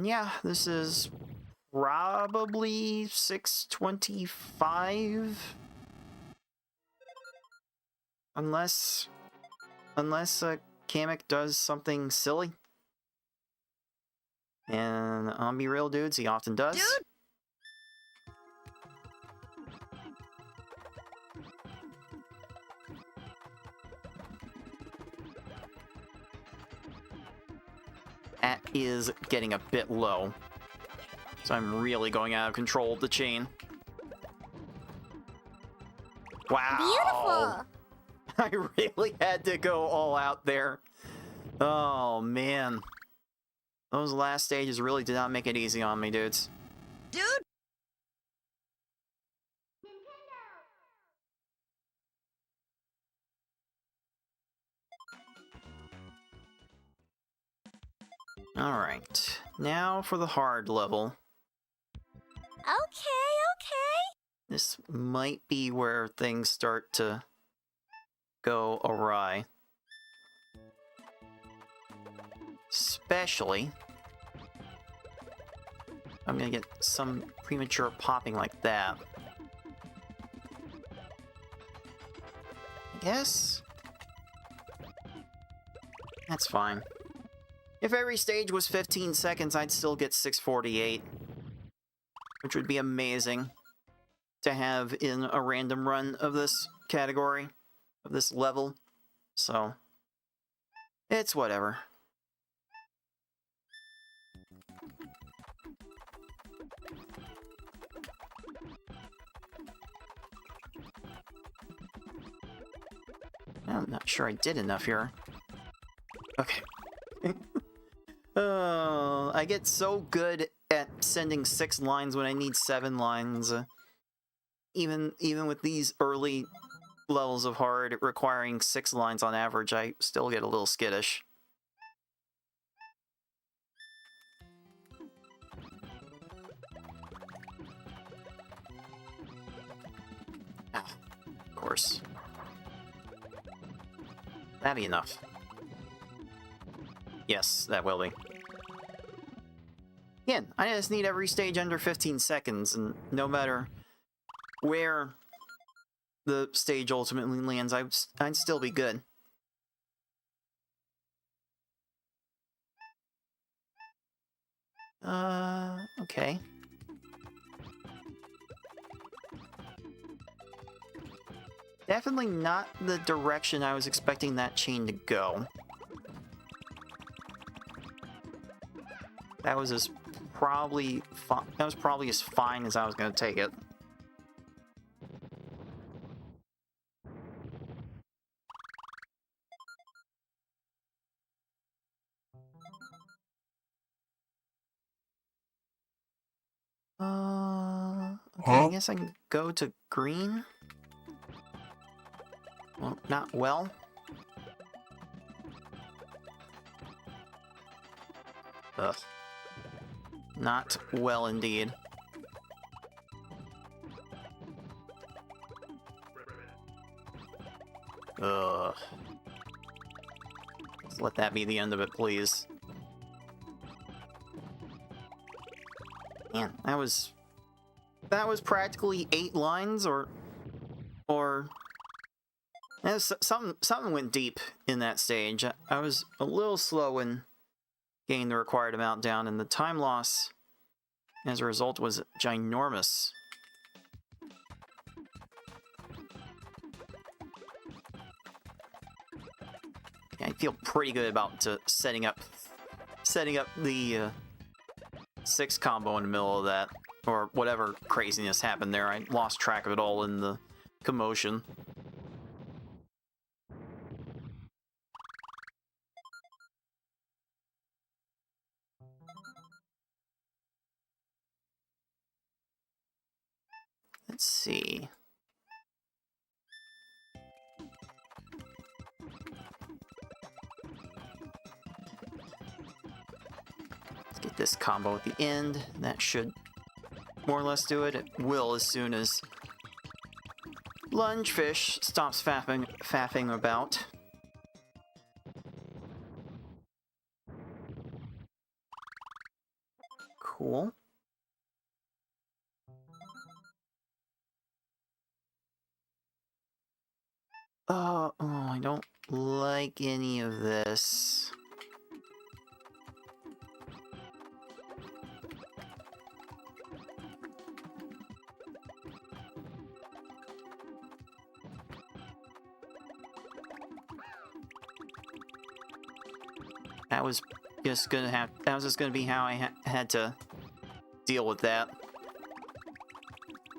Speaker 1: Yeah, this is probably 625. Unless Kamek does something silly. And I'll be real, dudes, he often does. Dude! That is getting a bit low. So I'm really going out of control of the chain. Wow!
Speaker 2: Beautiful!
Speaker 1: I really had to go all out there. Oh, man. Those last stages really did not make it easy on me, dudes.
Speaker 2: Dude!
Speaker 1: Alright, now for the hard level.
Speaker 2: Okay.
Speaker 1: This might be where things start to go awry. Especially, I'm gonna get some premature popping like that. I guess that's fine. If every stage was 15 seconds, I'd still get 648, which would be amazing to have in a random run of this category, of this level. So, it's whatever. I'm not sure I did enough here. Okay. Oh, I get so good at sending 6 lines when I need 7 lines. Even with these early levels of hard requiring 6 lines on average, I still get a little skittish. Ah, of course. That'd be enough. Yes, that will be. Again, I just need every stage under 15 seconds, and no matter where the stage ultimately lands, I'd still be good. Okay. Definitely not the direction I was expecting that chain to go. That was probably as fine as I was going to take it. Okay, I guess I can go to green. Well, not well. Ugh. Not well indeed. Ugh. Let's let that be the end of it, please. Man, that was practically 8 lines, or something went deep in that stage. I was a little slow in getting the required amount down, and the time loss as a result was ginormous. I feel pretty good about setting up the 6 combo in the middle of that, or whatever craziness happened there. I lost track of it all in the commotion. Let's see. Let's get this combo at the end. That should more or less do it. It will as soon as Lungefish stops faffing about. Cool. Oh, I don't like any of this. just gonna have. That was just gonna be how I had to deal with that,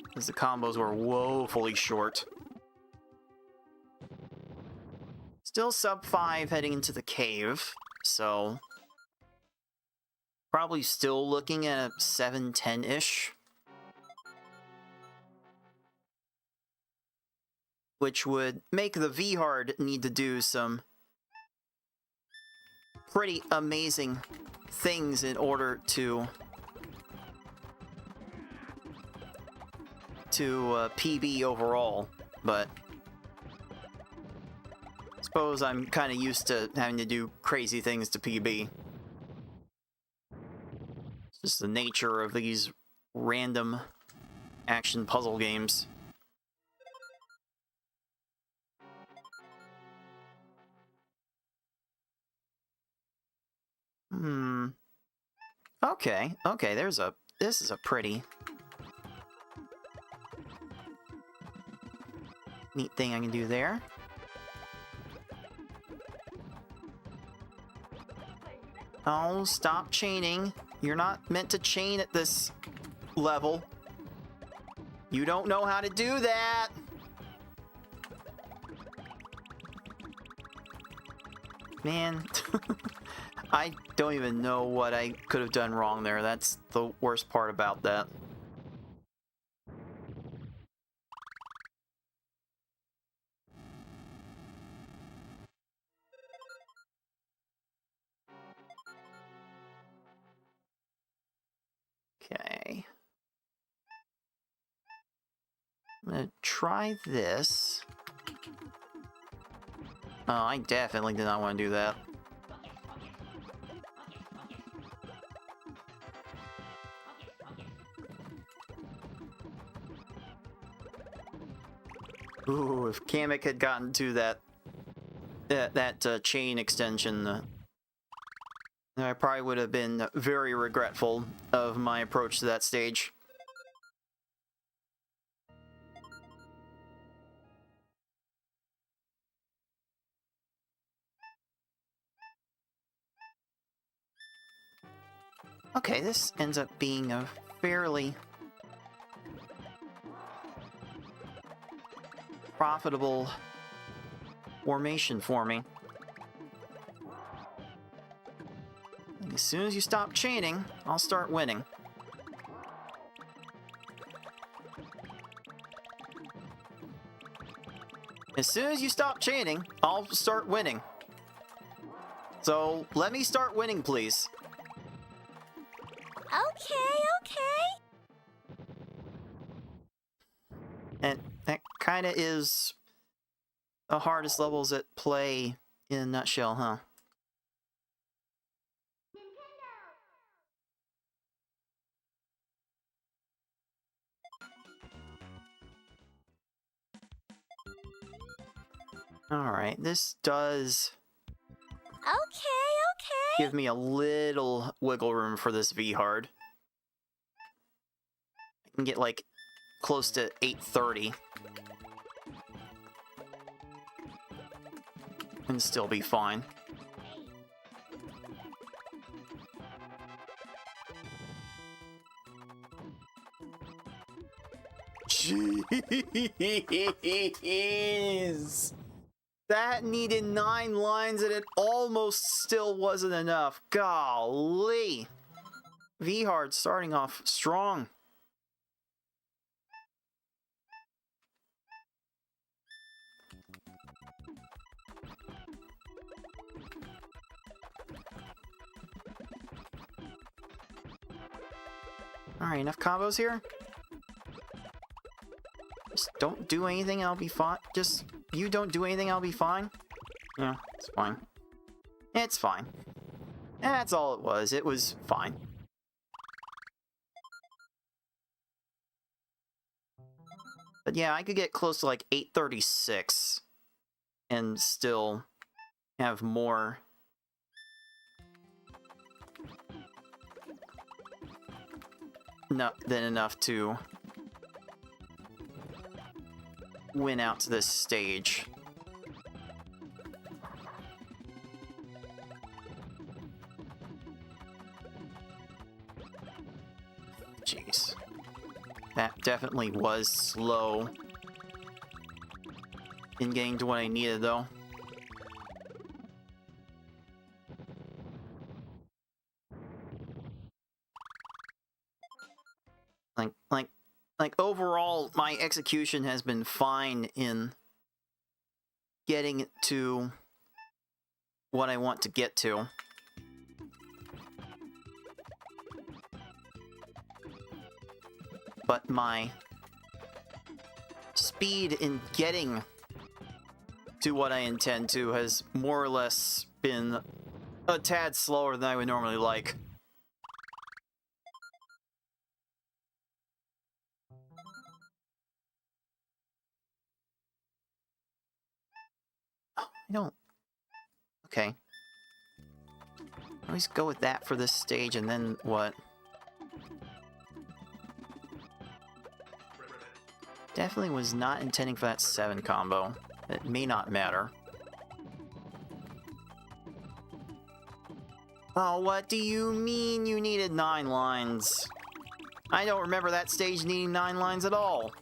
Speaker 1: because the combos were woefully short. Still sub 5 heading into the cave, so probably still looking at a 7-10-ish. Which would make the V-Hard need to do some pretty amazing things in order to PB overall, but I suppose I'm kind of used to having to do crazy things to PB. It's just the nature of these random action puzzle games. Okay, this is a pretty neat thing I can do there. Oh, stop chaining. You're not meant to chain at this level. You don't know how to do that. Man. I don't even know what I could have done wrong there. That's the worst part about that. Okay. I'm gonna try this. Oh, I definitely did not want to do that. Ooh, if Kamek had gotten to that chain extension, I probably would have been very regretful of my approach to that stage. Okay, this ends up being a fairly profitable formation for me. As soon as you stop chaining, I'll start winning. As soon as you stop chaining, I'll start winning. So let me start winning, please.
Speaker 2: Okay.
Speaker 1: And that kind of is the hardest levels at play in a nutshell, huh? Alright, this does
Speaker 2: Okay.
Speaker 1: give me a little wiggle room for this V-Hard. I can get like close to 830 and still be fine. Jeez! That needed 9 lines and it almost still wasn't enough. Golly! V-Hard starting off strong. Alright, enough combos here? Just don't do anything, I'll be fine. Just, you don't do anything, I'll be fine. Yeah, it's fine. It's fine. That's all it was. It was fine. But yeah, I could get close to like 836 and still have more than enough to win out to this stage. Jeez. That definitely was slow in getting to what I needed, though. Like overall, my execution has been fine in getting to what I want to get to. But my speed in getting to what I intend to has more or less been a tad slower than I would normally like. Oh, I don't... Okay. Always go with that for this stage, and then what? Definitely was not intending for that 7 combo. It may not matter. Oh, what do you mean you needed 9 lines? I don't remember that stage needing 9 lines at all.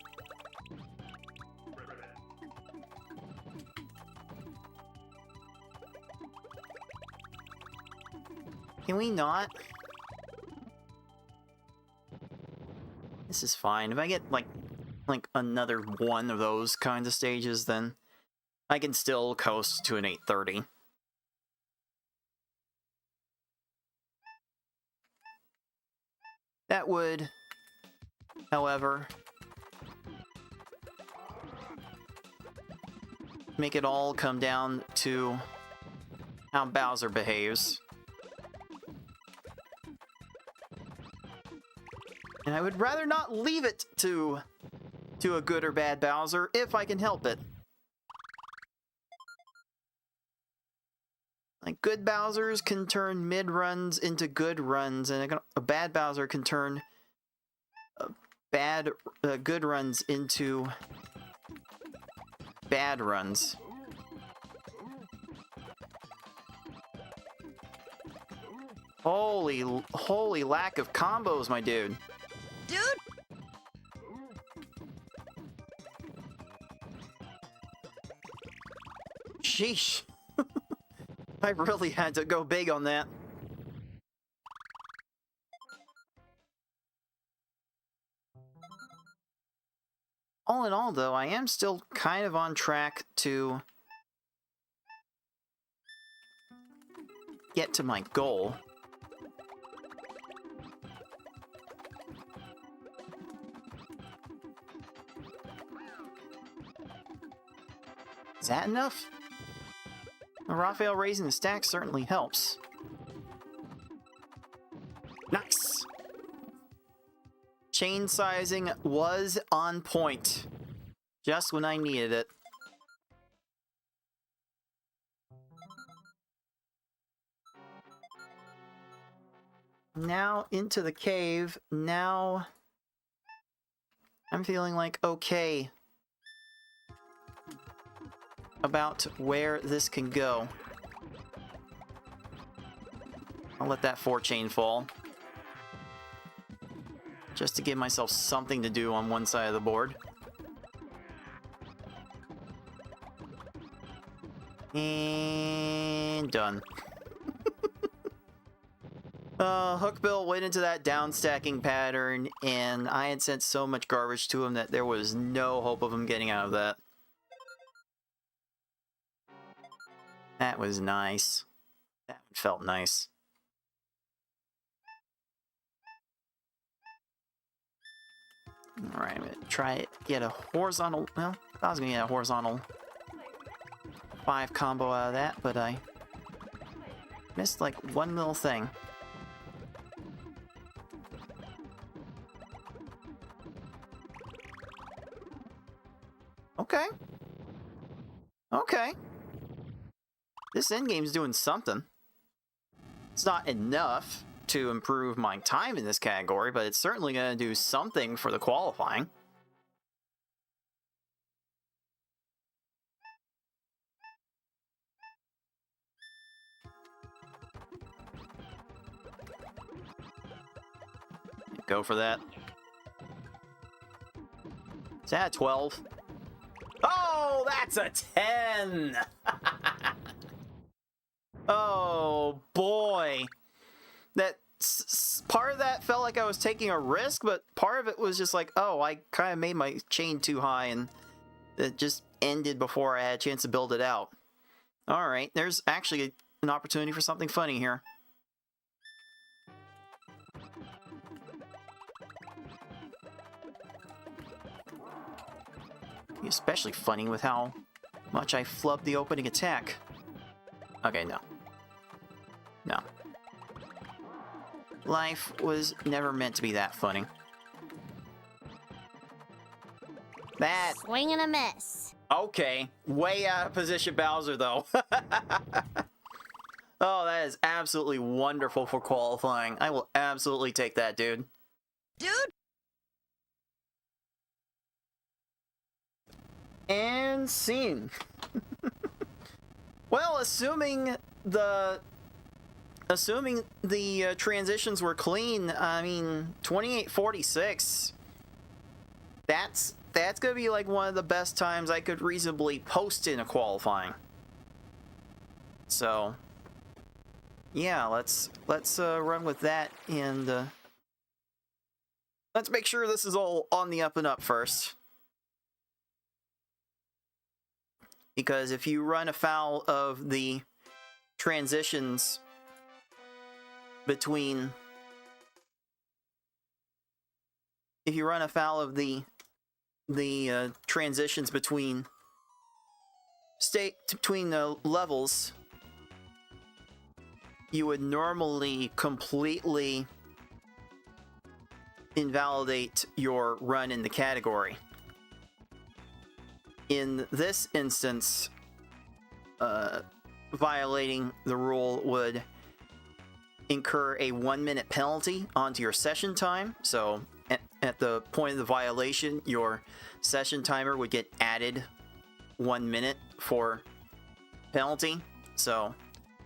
Speaker 1: Can we not? This is fine. If I get, like another one of those kinds of stages, then I can still coast to an 830. That would, however, make it all come down to how Bowser behaves. And I would rather not leave it to a good or bad Bowser if I can help it. Like, good Bowsers can turn mid-runs into good runs, and a bad Bowser can turn good runs into bad runs. Holy lack of combos, my dude.
Speaker 5: Dude!
Speaker 1: Sheesh. I really had to go big on that. All in all, though, I am still kind of on track to get to my goal. Is that enough? Raphael raising the stack certainly helps. Nice! Chain sizing was on point. Just when I needed it. Now into the cave. Now I'm feeling like okay about where this can go. I'll let that 4-chain fall. Just to give myself something to do on one side of the board. And done. Hookbill went into that down stacking pattern, and I had sent so much garbage to him that there was no hope of him getting out of that. That was nice. That felt nice. Alright, I'm gonna try it. Get a horizontal. Well, I was gonna get a horizontal 5 combo out of that, but I missed like one little thing. Okay. Okay. This endgame's doing something. It's not enough to improve my time in this category, but it's certainly going to do something for the qualifying. go for that. Is that a 12? Oh, that's a 10! Oh, boy. That part of that felt like I was taking a risk, but part of it was just like, oh, I kind of made my chain too high, and it just ended before I had a chance to build it out. Alright, there's actually an opportunity for something funny here. Especially funny with how much I flubbed the opening attack. Okay, no. No. Life was never meant to be that funny. That...
Speaker 2: Swing and a miss.
Speaker 1: Okay. Way out of position, Bowser, though. Oh, that is absolutely wonderful for qualifying. I will absolutely take that, dude.
Speaker 2: Dude!
Speaker 1: And scene. Well, assuming the transitions were clean, I mean, 28:46. That's gonna be like one of the best times I could reasonably post in a qualifying. So, yeah, let's run with that, and let's make sure this is all on the up and up first. Because if you run afoul of the transitions between... If you run afoul of the transitions between the levels, you would normally completely invalidate your run in the category. In this instance, violating the rule would incur a 1-minute penalty onto your session time. So at the point of the violation, your session timer would get added 1 minute for penalty. So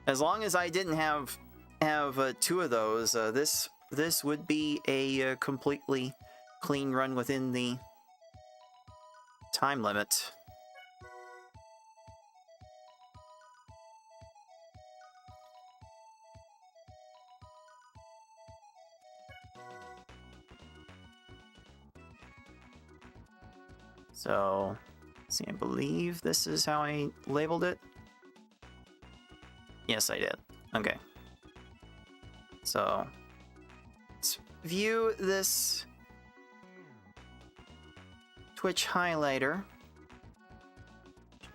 Speaker 1: as long as I didn't have 2 of those, this would be a completely clean run within the time limit. So, let's see, I believe this is how I labeled it. Yes, I did. Okay. So, let's view this Twitch highlighter.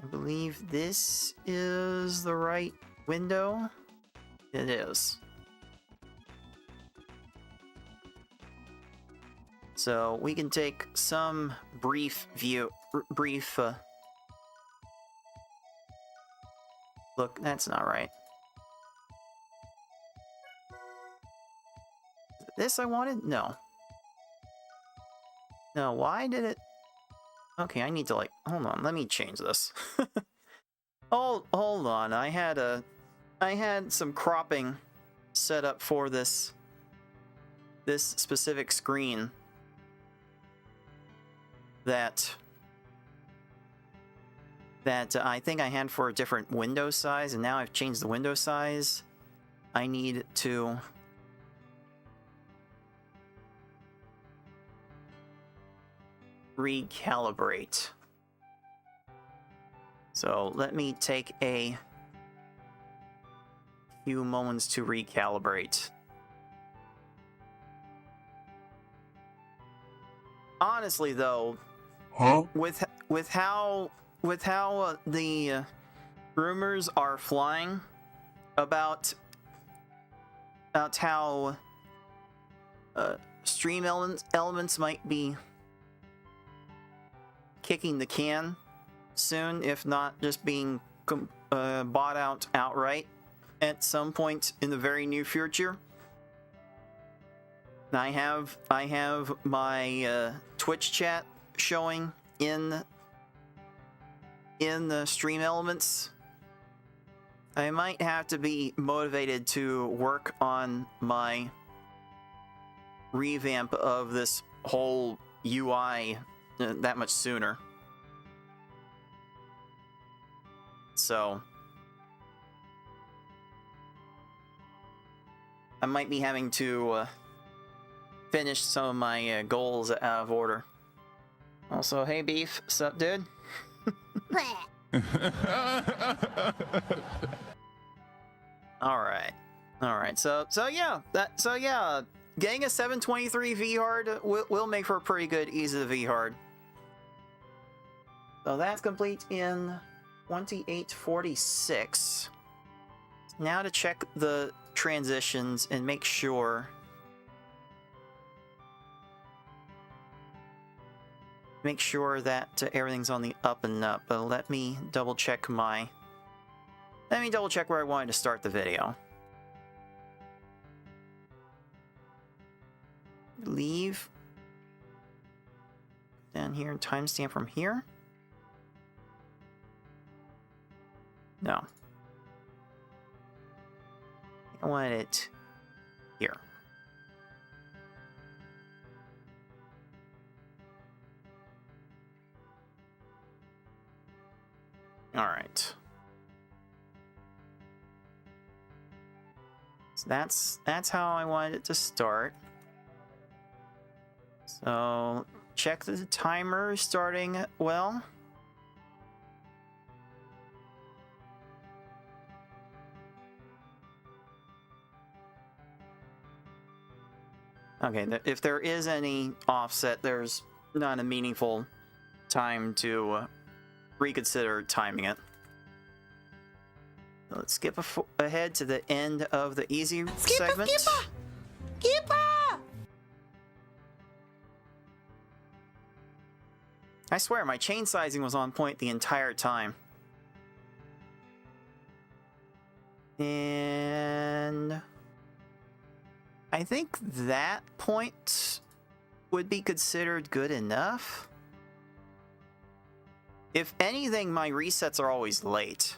Speaker 1: I believe this is the right window. It is. So we can take some brief look, that's not right. This I wanted? No. No, why did it... Okay, I need to, like, hold on, let me change this. Hold on, I had some cropping set up for this specific screen that I think I had for a different window size, and now I've changed the window size. I need to recalibrate. So let me take a few moments to recalibrate. Honestly, though, with how the rumors are flying about how stream elements might be kicking the can soon, if not just being bought out outright at some point in the very near future. I have my Twitch chat showing in the stream elements. I might have to be motivated to work on my revamp of this whole UI that much sooner. So I might be having to finish some of my goals out of order. Also, hey Beef, sup dude? Alright, so yeah, getting a 723 V hard will make for a pretty good ease of the V hard. So that's complete in 2846. Now to check the transitions and make sure that everything's on the up and up. But let me double check where I wanted to start the video. Leave down here and timestamp from here. No. I want it here. All right. So that's how I wanted it to start. So check that the timer is starting well. Okay, if there is any offset, there's not a meaningful time to reconsider timing it. Let's skip ahead to the end of the easy segment.
Speaker 5: Skipper!
Speaker 1: I swear, my chain sizing was on point the entire time. And I think that point would be considered good enough. If anything, my resets are always late.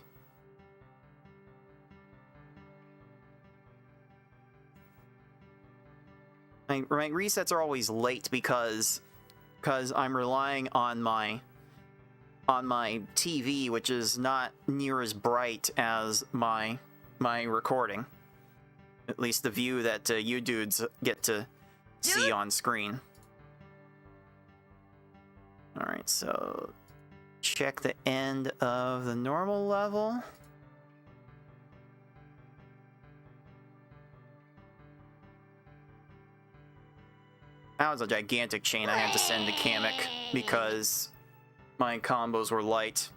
Speaker 1: My resets are always late because I'm relying on my TV, which is not near as bright as my recording. At least the view that you dudes get to see on screen. Alright, so check the end of the normal level. That was a gigantic chain I had to send to Kamek because my combos were light.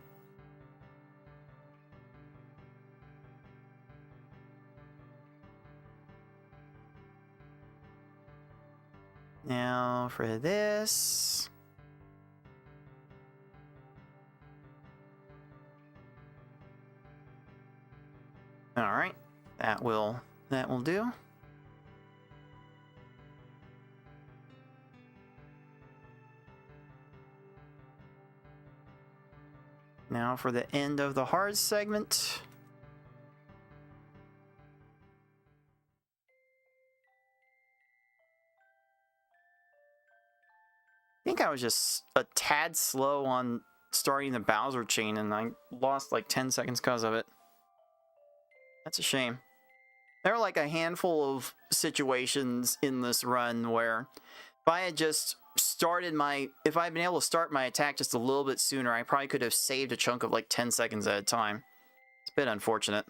Speaker 1: Now for this. All right, that will do. Now for the end of the hard segment. I think I was just a tad slow on starting the Bowser chain, and I lost like 10 seconds because of it. That's a shame. There are like a handful of situations in this run where if I had just if I'd been able to start my attack just a little bit sooner, I probably could have saved a chunk of like 10 seconds at a time. It's a bit unfortunate.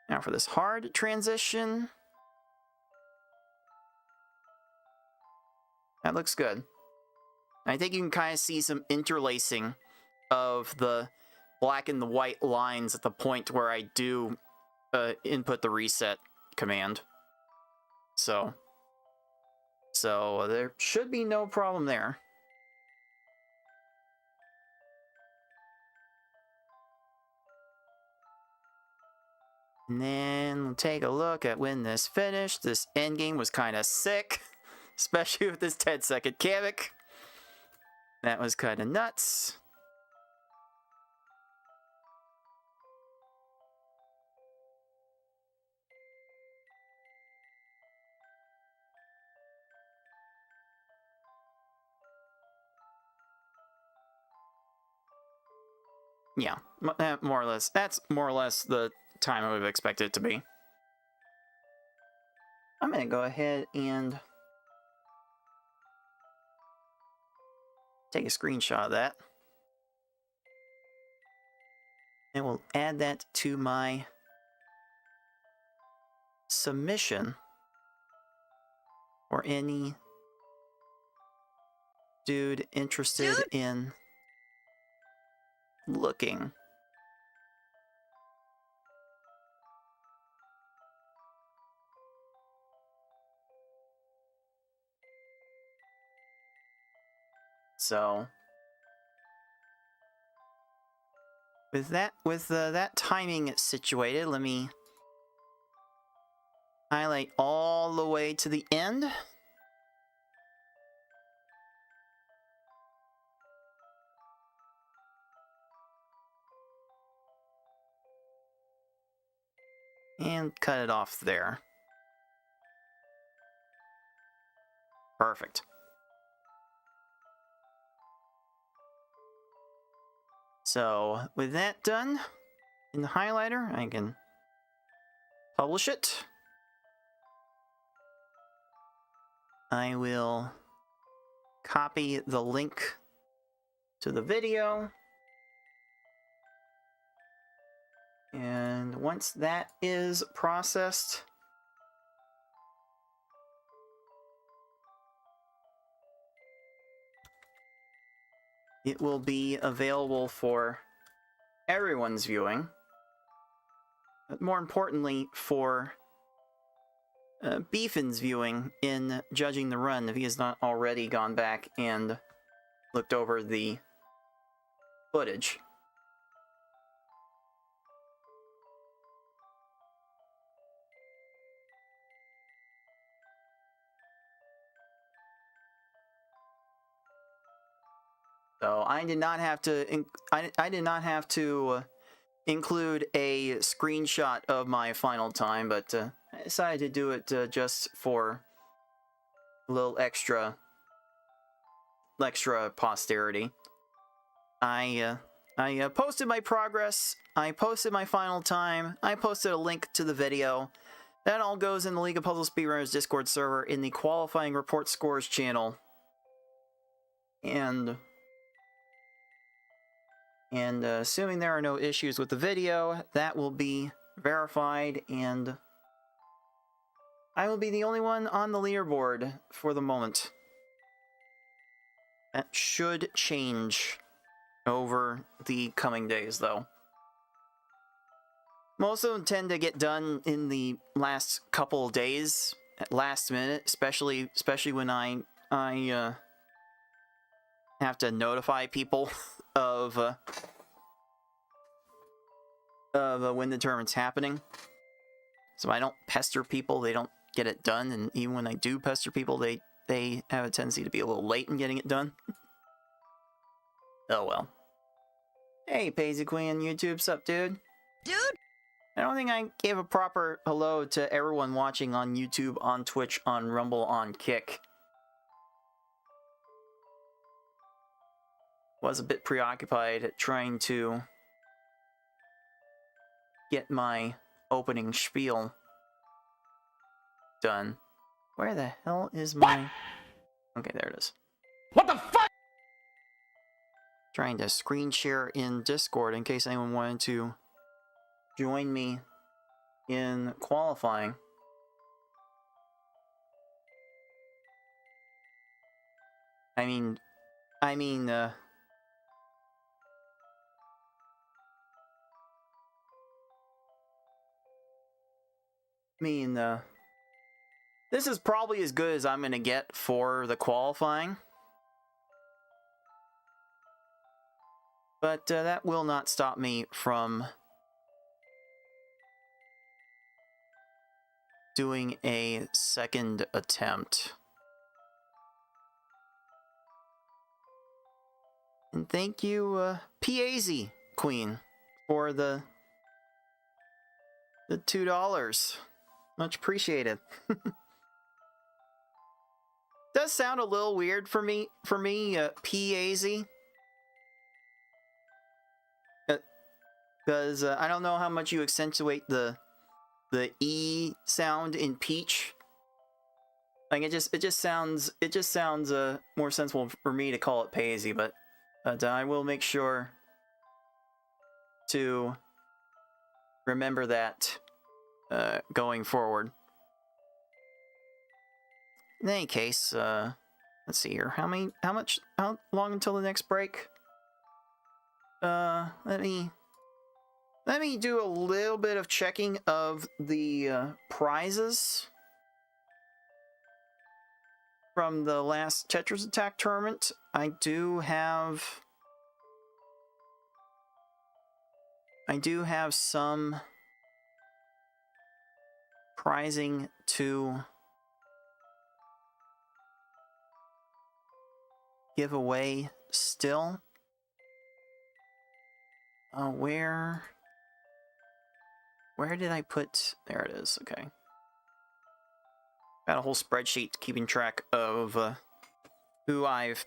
Speaker 1: Now for this hard transition. That looks good. I think you can kind of see some interlacing of the black and the white lines at the point where I do input the reset command. So there should be no problem there. And then we'll take a look at when this finished. This endgame was kind of sick, especially with this 10-second Kamek. That was kind of nuts. Yeah, more or less. That's more or less the time I would have expected it to be. I'm gonna go ahead and take a screenshot of that. And we'll add that to my submission for any dude interested in looking. So with that timing situated, let me highlight all the way to the end. And cut it off there. Perfect. So with that done in the highlighter, I can publish it. I will copy the link to the video. And once that is processed, it will be available for everyone's viewing. But more importantly, for Beefin's viewing in judging the run, if he has not already gone back and looked over the footage. So I did not have to. I did not have to include a screenshot of my final time, but I decided to do it just for a little extra posterity. I posted my progress. I posted my final time. I posted a link to the video. That all goes in the League of Puzzle Speedrunners Discord server in the qualifying report scores channel. And assuming there are no issues with the video, that will be verified, and I will be the only one on the leaderboard for the moment. That should change over the coming days, though. Most of them tend to get done in the last couple of days, at last minute, especially when I have to notify people of when the tournament's happening. So I don't pester people, they don't get it done, and even when I do pester people, they have a tendency to be a little late in getting it done. Oh well. Hey, Paisy Queen, YouTube, sup, dude?
Speaker 5: Dude!
Speaker 1: I don't think I gave a proper hello to everyone watching on YouTube, on Twitch, on Rumble, on Kick. Was a bit preoccupied trying to get my opening spiel done. Where the hell is my... Okay, there it is.
Speaker 5: What the fuck?
Speaker 1: Trying to screen share in Discord in case anyone wanted to join me in qualifying. I mean, this is probably as good as I'm gonna get for the qualifying. But that will not stop me from doing a second attempt. And thank you, Paisy Queen, for the $2. Much appreciated. Does sound a little weird for me, Paisy. Because I don't know how much you accentuate the E sound in Peach. Like it just sounds more sensible for me to call it Paisy, but I will make sure to remember that going forward. In any case, let's see here. How long until the next break? Let me do a little bit of checking of the prizes from the last Tetris Attack tournament. I do have some prizing to give away still. Where did I put? There it is. Okay. Got a whole spreadsheet keeping track of who I've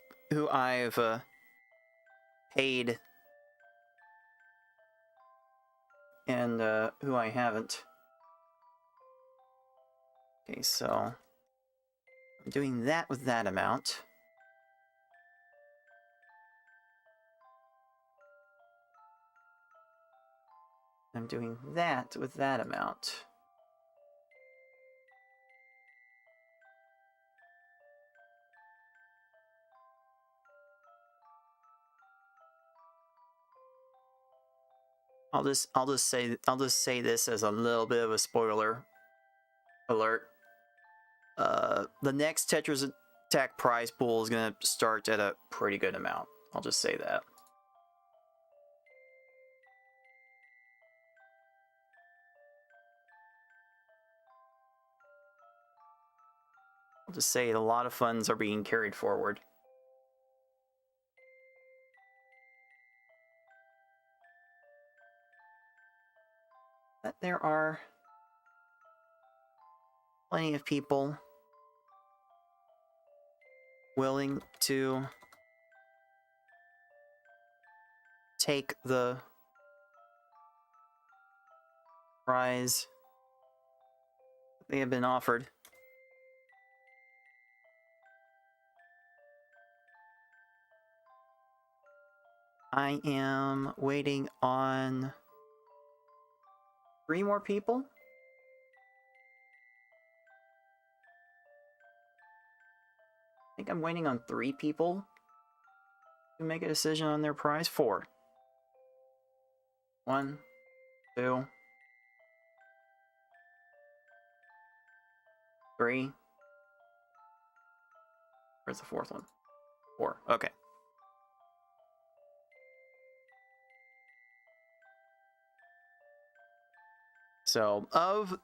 Speaker 1: paid and who I haven't. Okay, so I'm doing that with that amount. I'm doing that with that amount. I'll just say this as a little bit of a spoiler alert. The next Tetris Attack prize pool is gonna start at a pretty good amount. I'll just say that. I'll just say a lot of funds are being carried forward. But there are plenty of people willing to take the prize they have been offered. I am waiting on 3 more people. I think I'm waiting on 3 people to make a decision on their prize. 4. 1, 2, 3. Where's the 4th one? 4. Okay. So of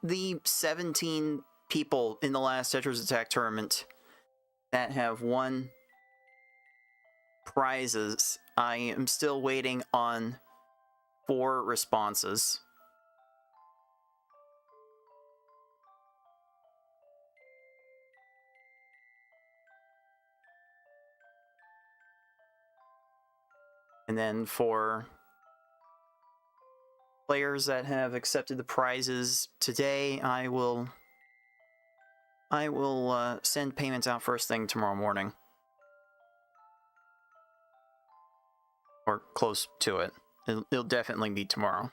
Speaker 1: the 17 people in the last Tetris Attack tournament that have won prizes, I am still waiting on 4 responses. And then for players that have accepted the prizes today, I will send payments out first thing tomorrow morning. Or close to it. It'll definitely be tomorrow.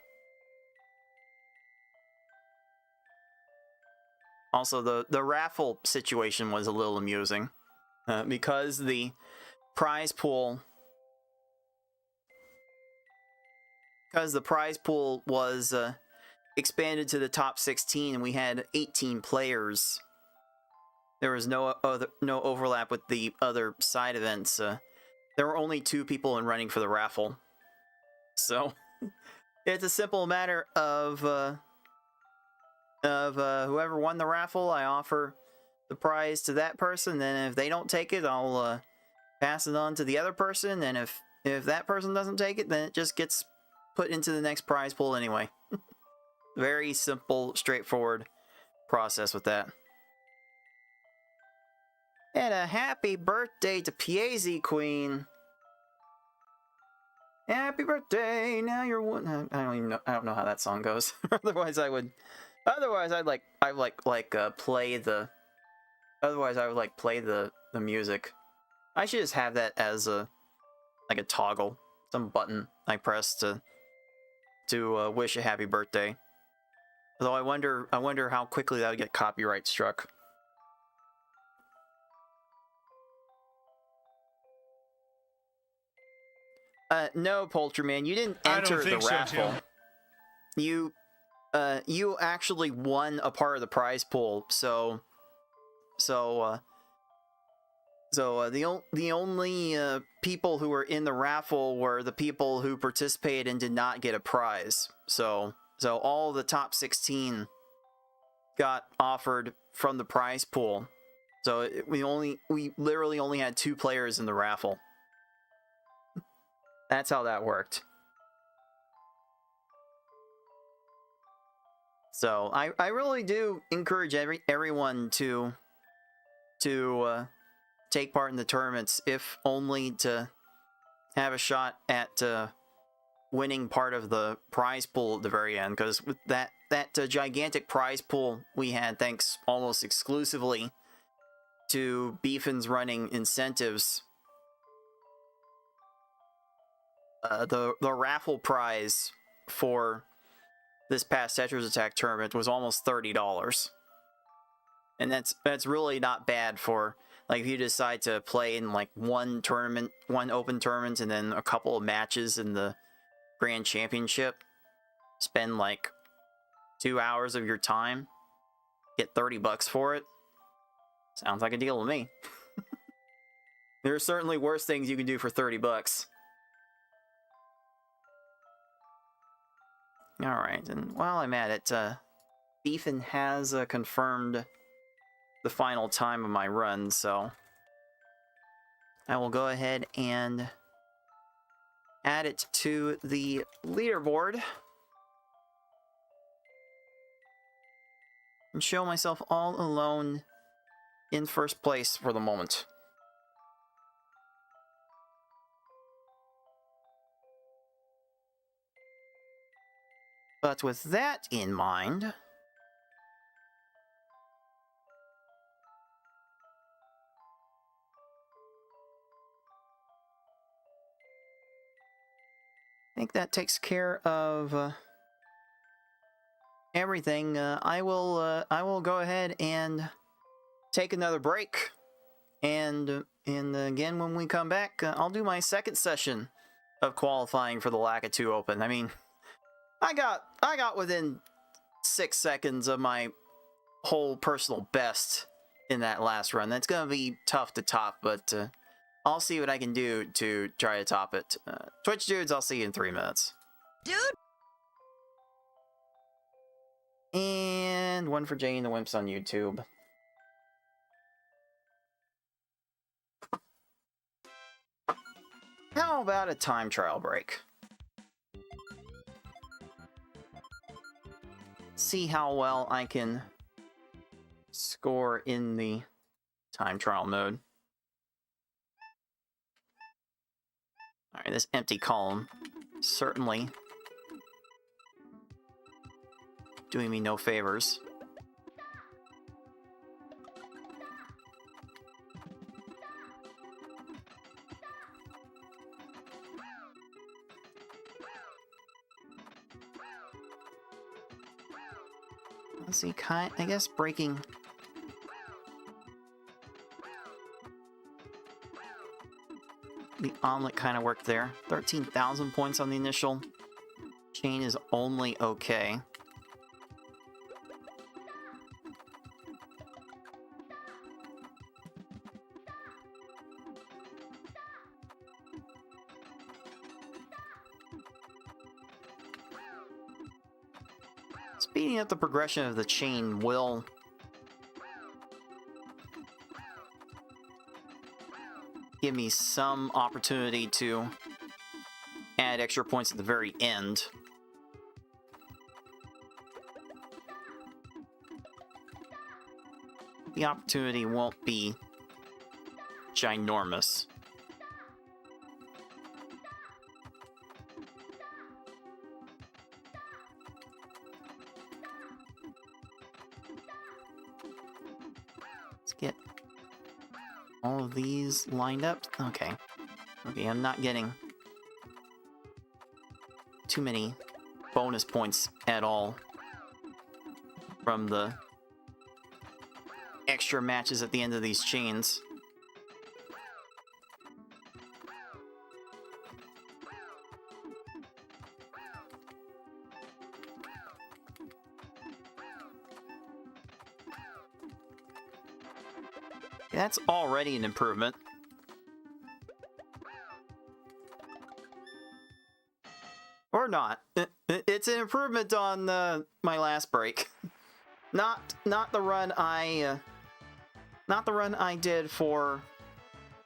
Speaker 1: Also, the raffle situation was a little amusing. Because the prize pool was expanded to the top 16 and we had 18 players, there was no overlap with the other side events. There were only 2 people in running for the raffle. So it's a simple matter of whoever won the raffle, I offer the prize to that person, then if they don't take it, I'll pass it on to the other person, and if that person doesn't take it, then it just gets put into the next prize pool anyway. Very simple, straightforward process with that. And a happy birthday to Piezi Queen. Happy birthday, now you're one. I don't even know. I don't know how that song goes. Otherwise, I would. Otherwise, play the. Otherwise, I would like play the music. I should just have that as a like a toggle, some button I press to wish a happy birthday. Although I wonder how quickly that would get copyright struck. No, Poultryman, you didn't enter the raffle. You actually won a part of the prize pool, so the only people who were in the raffle were the people who participated and did not get a prize. So all the top 16 got offered from the prize pool. So we literally only had 2 players in the raffle. That's how that worked. So I really do encourage everyone to take part in the tournaments, if only to have a shot at winning part of the prize pool at the very end. Because with that gigantic prize pool we had, thanks almost exclusively to Beefin's running incentives, the raffle prize for this past Tetris Attack tournament was almost $30. And that's really not bad for, like, if you decide to play in like one open tournament and then a couple of matches in the Grand Championship, spend like 2 hours of your time, get $30 for it. Sounds like a deal to me. There are certainly worse things you can do for $30. Alright, and while I'm at it, Beefin has confirmed the final time of my run, so I will go ahead and add it to the leaderboard and show myself all alone in first place for the moment. But with that in mind, I think that takes care of everything. I will go ahead and take another break, and again when we come back, I'll do my second session of qualifying for the Lakitu Open. I mean, I got within 6 seconds of my whole personal best in that last run. That's gonna be tough to top, but I'll see what I can do to try to top it. Twitch dudes, I'll see you in 3 minutes.
Speaker 5: Dude!
Speaker 1: And one for Jane the Wimps on YouTube. How about a time trial break? See how well I can score in the time trial mode. Alright, this empty column certainly doing me no favors. Let's see, I guess breaking the omelet kind of worked there. 13,000 points on the initial chain is only okay. Speeding up the progression of the chain will give me some opportunity to add extra points at the very end. The opportunity won't be ginormous. get all of these lined up. Okay. Okay, I'm not getting too many bonus points at all from the extra matches at the end of these chains. That's already an improvement. Or not. It's an improvement on my last break. Not the run I did for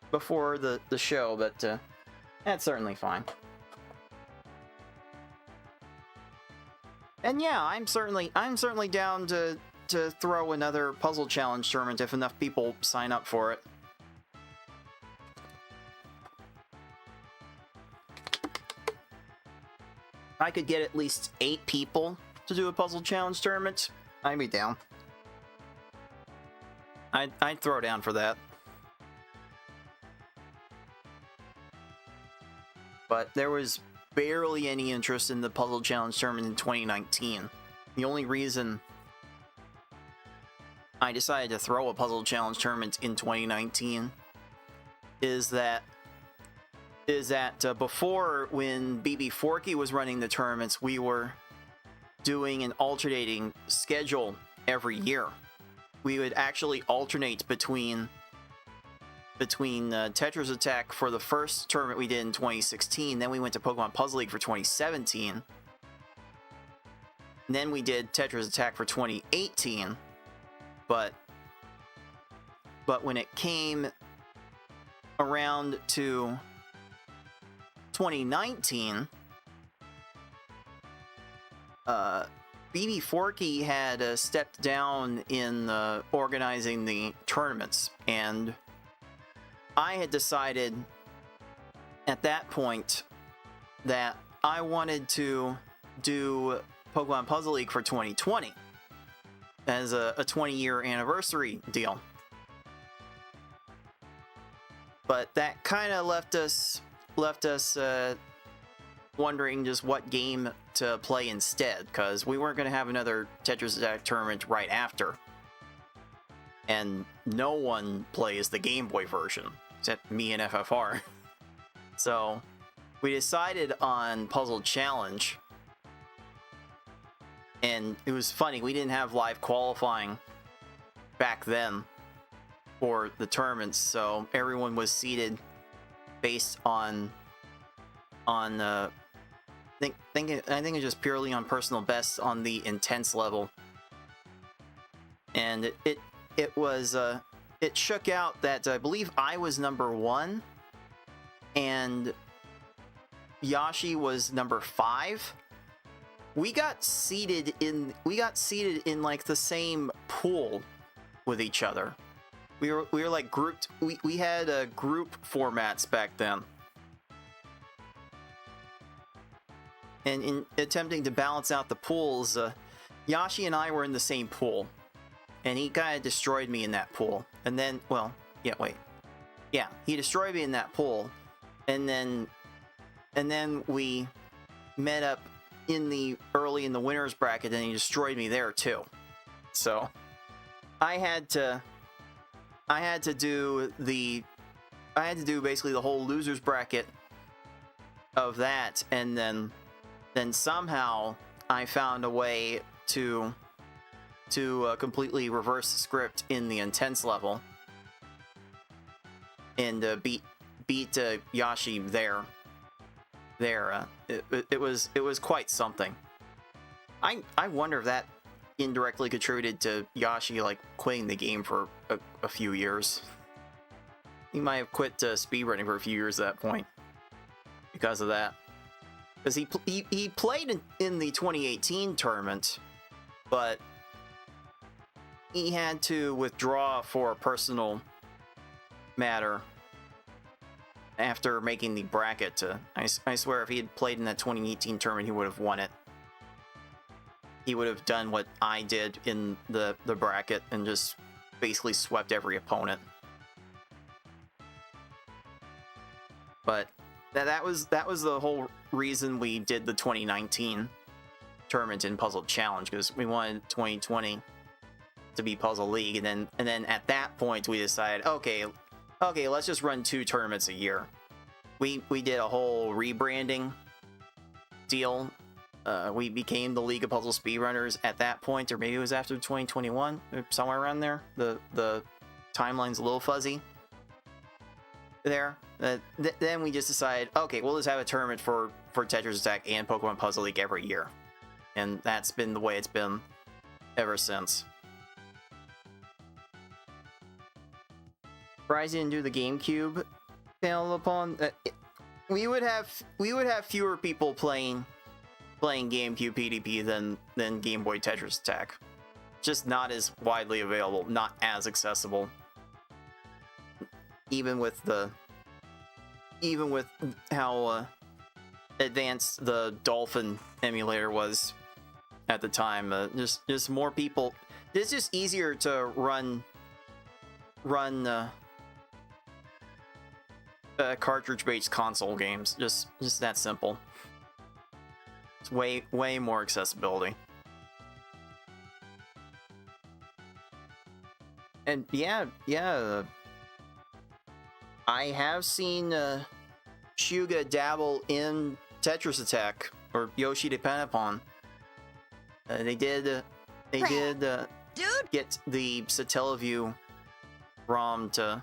Speaker 1: before the show, but that's certainly fine. And yeah, I'm certainly down to throw another puzzle challenge tournament if enough people sign up for it. I could get at least 8 people to do a puzzle challenge tournament, I'd be down. I'd throw down for that. But there was barely any interest in the puzzle challenge tournament in 2019. The only reason I decided to throw a puzzle challenge tournament in 2019 is that before, when BB Forky was running the tournaments, we were doing an alternating schedule every year. We would actually alternate between Tetris Attack for the first tournament we did in 2016, then we went to Pokemon Puzzle League for 2017, and then we did Tetris Attack for 2018, but when it came around to 2019, BB Forky had stepped down in organizing the tournaments, and I had decided at that point that I wanted to do Pokemon Puzzle League for 2020 as a 20-year anniversary deal. But that kind of left us wondering just what game to play instead, because we weren't going to have another Tetris Attack tournament right after. And no one plays the Game Boy version, except me and FFR. So we decided on Puzzle Challenge. And it was funny, we didn't have live qualifying back then for the tournaments, so everyone was seeded based on I think it's just purely on personal best on the intense level. And it was it shook out that I believe I was number 1 and Yashi was number 5. We got seated in like the same pool with each other. We were like grouped. We had group formats back then. And in attempting to balance out the pools, Yashi and I were in the same pool. And he kind of destroyed me in that pool. And then, well, yeah, wait. Yeah, he destroyed me in that pool. And then we met up early in the winners bracket, and he destroyed me there too. So I had to do basically the whole losers bracket of that, and then somehow I found a way to completely reverse the script in the intense level and beat Yashi there. It was quite something. I wonder if that indirectly contributed to Yashi like quitting the game for a few years. He might have quit speedrunning for a few years at that point because of that. Because he played in the 2018 tournament, but he had to withdraw for a personal matter after making the bracket. I swear if he had played in that 2018 tournament, he would have won it. He would have done what I did in the bracket and just basically swept every opponent. But that was the whole reason we did the 2019 tournament in Puzzle Challenge, because we wanted 2020 to be Puzzle League, and then at that point we decided, okay, let's just run 2 tournaments a year. We did a whole rebranding deal. We became the League of Puzzle Speedrunners at that point, or maybe it was after 2021, or somewhere around there. The timeline's a little fuzzy there. Then we just decided, okay, we'll just have a tournament for Tetris Attack and Pokemon Puzzle League every year. And that's been the way it's been ever since. Surprised you didn't do the GameCube, Panepon. We would have fewer people playing GameCube PDP than Game Boy Tetris Attack. Just not as widely available, not as accessible. Even with how advanced the Dolphin emulator was at the time, just more people. It's just easier to run cartridge-based console games. Just that simple. It's way more accessibility. And yeah. I have seen Shuga dabble in Tetris Attack, or Yoshi de Panepon. They did get the Satellaview ROM to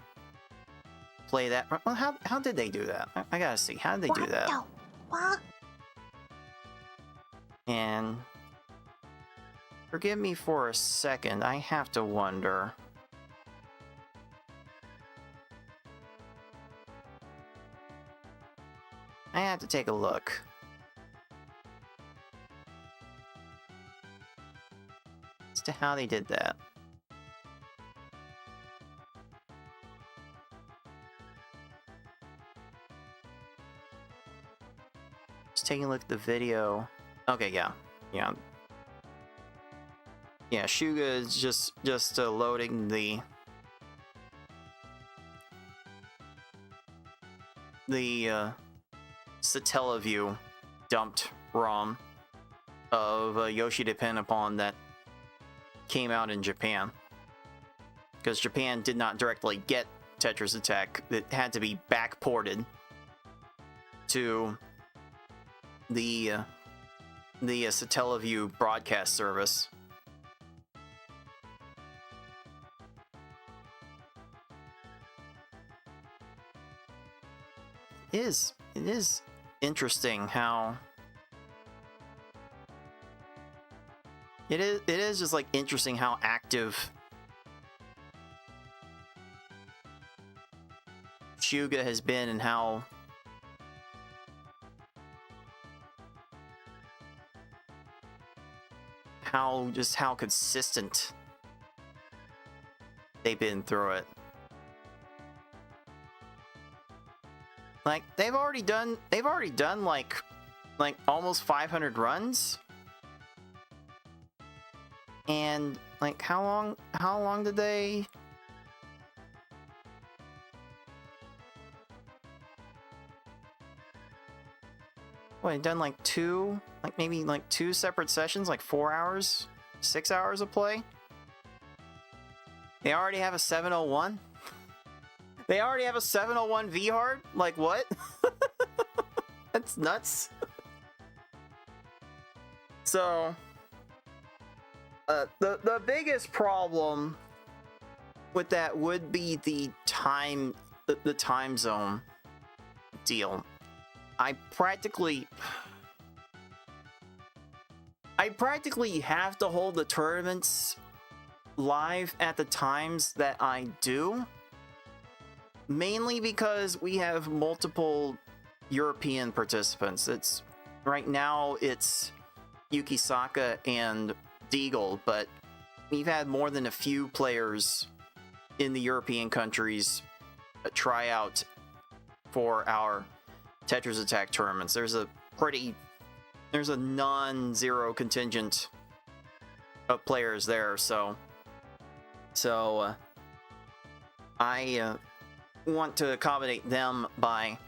Speaker 1: play that. Well, how did they do that? I gotta see. How did they do that? And forgive me for a second. I have to wonder. I have to take a look. As to how they did that. Just taking a look at the video. Okay, yeah. Yeah, Shuga is just loading the Satellaview dumped ROM of Yoshi de Panepon that came out in Japan, because Japan did not directly get Tetris Attack. It had to be backported to the Satellaview broadcast service. It is interesting how it is just like interesting how active Shuga has been, and how consistent they've been through it. Like they've already done like almost 500 runs. And like how long did they done like maybe two separate sessions, like 4 hours, 6 hours of play? They already have a 701? They already have a 701 V-Hard? Like, what? That's nuts. So, the biggest problem with that would be the time zone deal. I practically have to hold the tournaments live at the times that I do. Mainly because we have multiple European participants. Right now it's Yukisaka and Deagle, but we've had more than a few players in the European countries try out for our Tetris Attack tournaments. There's a non-zero contingent of players there, so I want to accommodate them by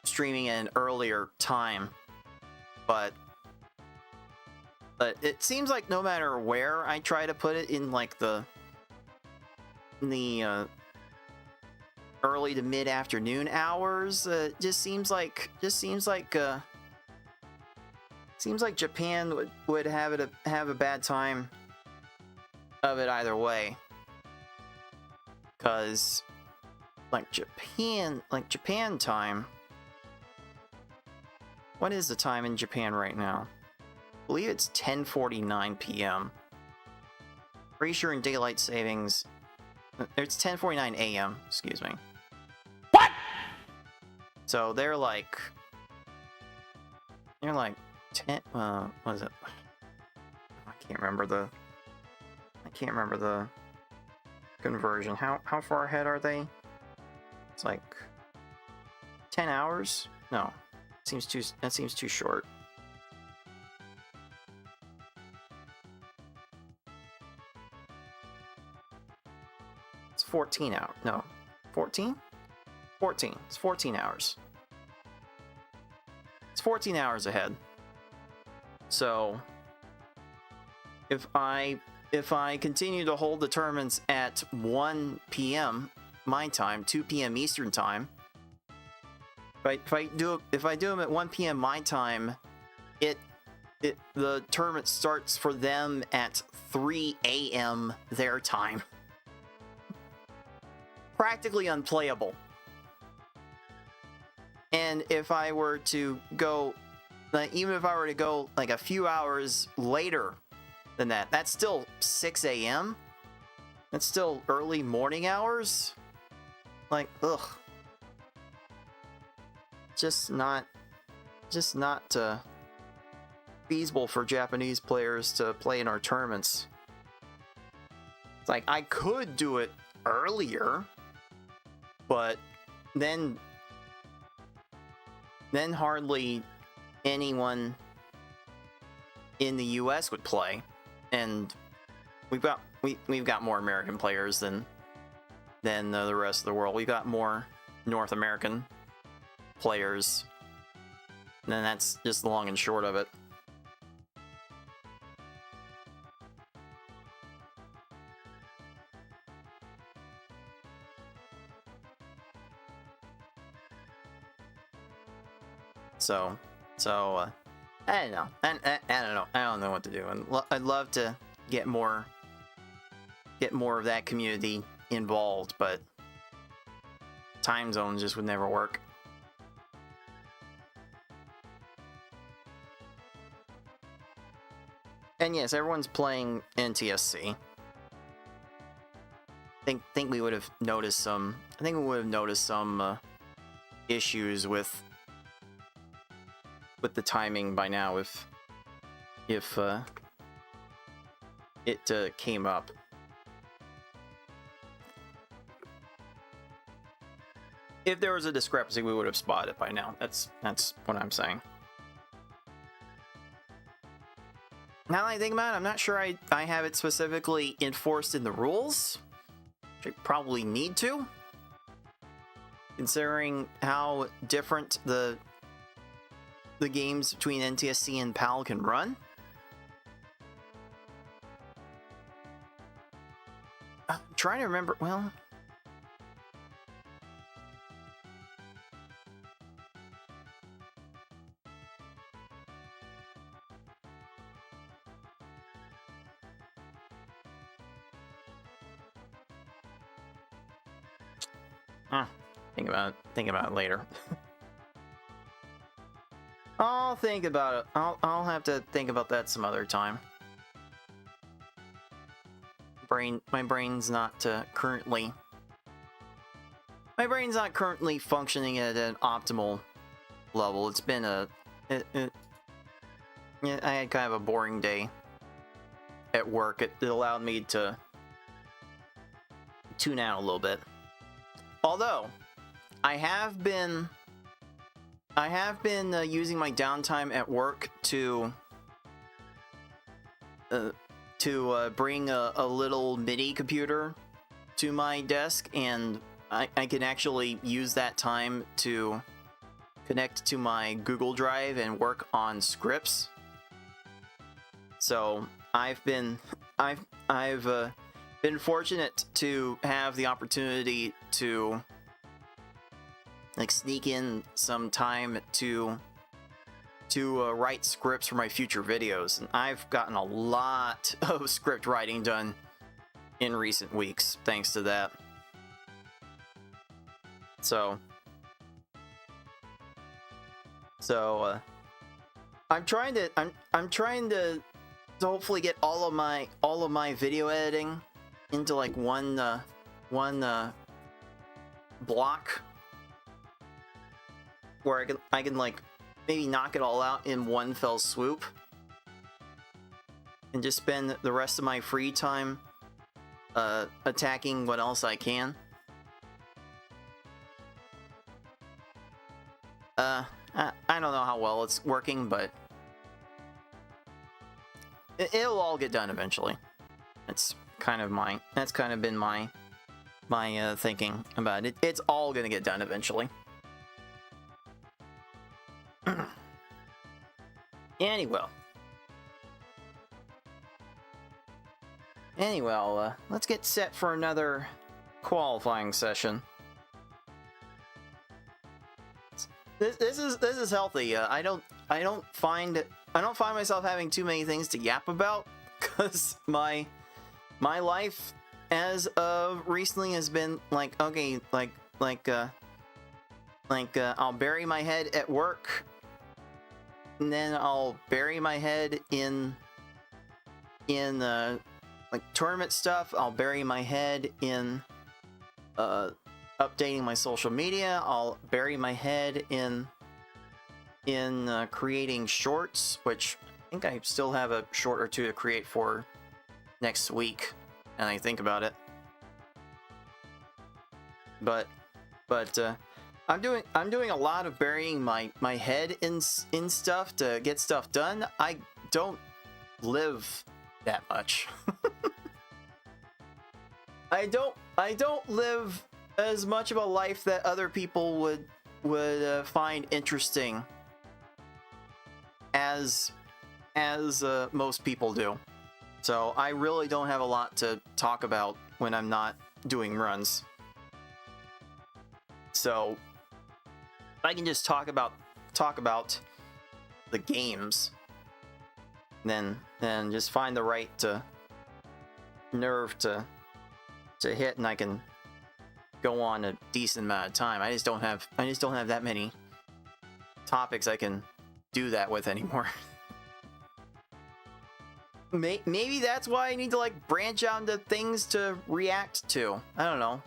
Speaker 1: streaming at an earlier time, but it seems like no matter where I try to put it in, like the early to mid afternoon hours, just seems like Japan would have a bad time of it either way, because like Japan time. What is the time in Japan right now? I believe it's 10:49 p.m. Pretty sure in daylight savings, it's 10:49 a.m. Excuse me.
Speaker 5: What?
Speaker 1: So they're like 10. What is it? I can't remember the conversion. How far ahead are they? It's like 10 hours? No. That seems too short. It's 14 hours. No. 14? 14. It's 14 hours. It's 14 hours ahead. So if I continue to hold the tournaments at 1 p.m. my time, 2 p.m. Eastern time, if I do them at 1 p.m. my time, the tournament starts for them at 3 a.m. their time. Practically unplayable. And if I were to go, even if I were to go like a few hours later than that, that's still 6 a.m. That's still early morning hours. Like, ugh. Just not feasible for Japanese players to play in our tournaments. It's like, I could do it earlier, but then hardly anyone in the US would play, and we've got more American players than the rest of the world. We've got more North American players, and then that's just the long and short of it. So I don't know. I don't know what to do, and I'd love to get more of that community involved, but time zones just would never work. And yes, everyone's playing NTSC. Think we would have noticed some. I think we would have noticed some issues with the timing by now if it came up. If there was a discrepancy, we would have spotted it by now. That's what I'm saying. Now that I think about it, I'm not sure I have it specifically enforced in the rules, which I probably need to, considering how different the games between NTSC and PAL can run. I'm trying to remember, well... Think about it later. I'll think about it. I'll have to think about that some other time. My brain's not currently functioning at an optimal level. It's been I had kind of a boring day at work. It allowed me to tune out a little bit. Although I have been using my downtime at work to to bring a little mini computer to my desk, and I can actually use that time to connect to my Google Drive and work on scripts. So I've been fortunate to have the opportunity to like sneak in some time to write scripts for my future videos, and I've gotten a lot of script writing done in recent weeks thanks to that. So I'm trying to hopefully get all of my video editing into like one block where I can like maybe knock it all out in one fell swoop and just spend the rest of my free time attacking what else I can. I don't know how well it's working, but it'll all get done eventually. That's kind of been my thinking about it. It's all gonna get done eventually. Anyway, let's get set for another qualifying session. This is healthy. I don't find myself having too many things to yap about, because my life as of recently has been like, okay, I'll bury my head at work, and then I'll bury my head in like tournament stuff. I'll bury my head in updating my social media. I'll bury my head in creating shorts, which I think I still have a short or two to create for next week, and I think about it. But I'm doing a lot of burying my head in stuff to get stuff done. I don't live that much. I don't live as much of a life that other people would find interesting as most people do. So I really don't have a lot to talk about when I'm not doing runs. So I can just talk about the games, then just find the right nerve to hit, and I can go on a decent amount of time. I just don't have that many topics I can do that with anymore. Maybe that's why I need to like branch out into things to react to. I don't know.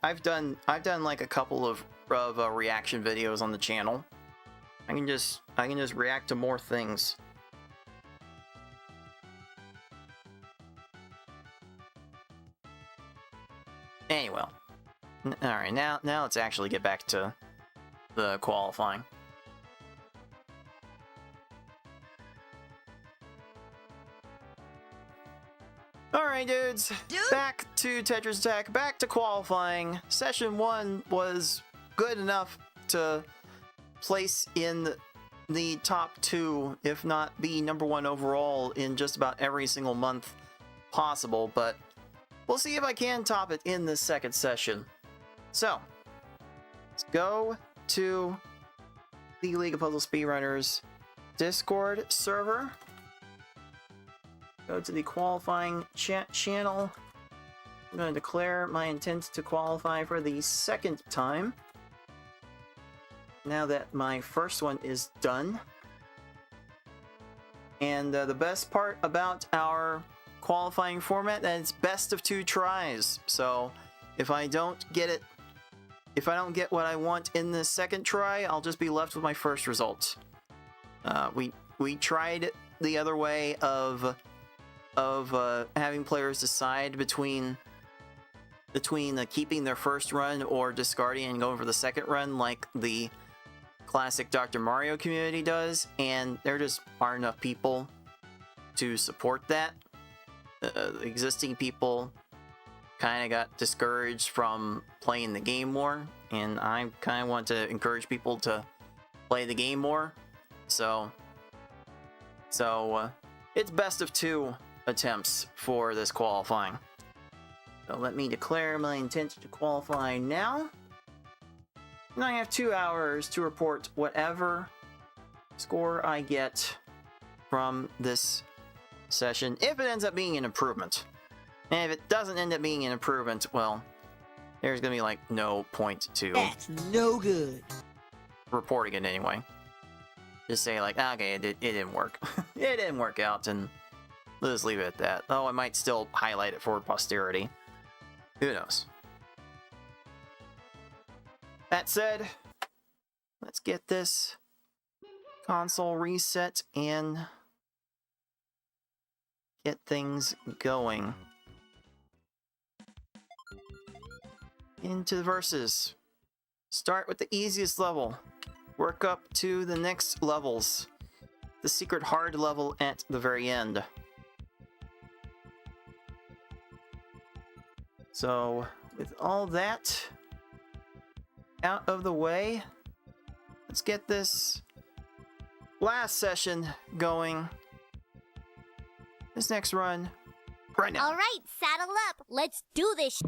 Speaker 1: I've done like a couple of reaction videos on the channel. I can just react to more things. Anyway, all right, now let's actually get back to the qualifying. Alright dudes, back to Tetris Attack, back to qualifying. Session 1 was good enough to place in the top 2, if not be number 1 overall in just about every single month possible, but we'll see if I can top it in this second session. So, let's go to the League of Puzzle Speedrunners Discord server. Go to the qualifying chat channel. I'm going to declare my intent to qualify for the second time, now that my first one is done. And the best part about our qualifying format, that it's best of 2 tries. So if I don't get what I want in the second try, I'll just be left with my first result. We tried the other way of having players decide between keeping their first run or discarding and going for the second run, like the classic Dr. Mario community does, and there just aren't enough people to support that. existing people kind of got discouraged from playing the game more, and I kind of want to encourage people to play the game more. So it's best of 2 attempts for this qualifying. So let me declare my intention to qualify now. And I have 2 hours to report whatever score I get from this session, if it ends up being an improvement. And if it doesn't end up being an improvement, well, there's gonna be like no point to
Speaker 5: That's no good.
Speaker 1: reporting it anyway. Just say like, okay, it didn't work. It didn't work out, and let's just leave it at that. Though I might still highlight it for posterity. Who knows? That said, let's get this console reset and get things going. Into the verses. Start with the easiest level. Work up to the next levels. The secret hard level at the very end. So, with all that out of the way, let's get this last session going. This next run right now.
Speaker 2: All right, saddle up. Let's do this.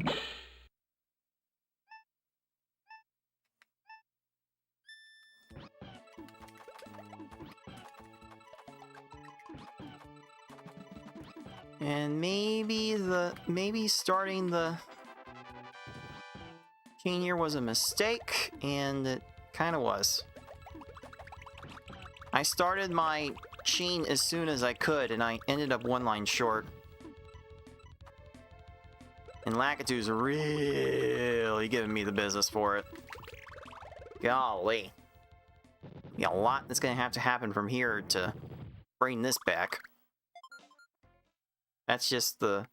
Speaker 1: And maybe starting the chain here was a mistake, and it kind of was. I started my chain as soon as I could, and I ended up 1 line short. And Lakitu's really giving me the business for it. Golly. Be a lot that's gonna have to happen from here to bring this back. That's just the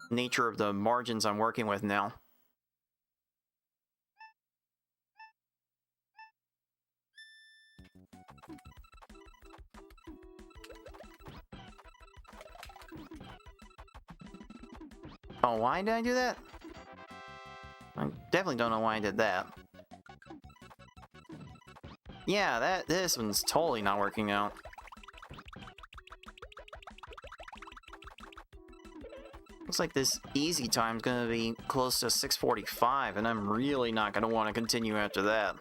Speaker 1: nature of the margins I'm working with now. Oh, why did I do that? I definitely don't know why I did that. Yeah, this one's totally not working out. Looks like this easy time's gonna be close to 6:45, and I'm really not gonna want to continue after that.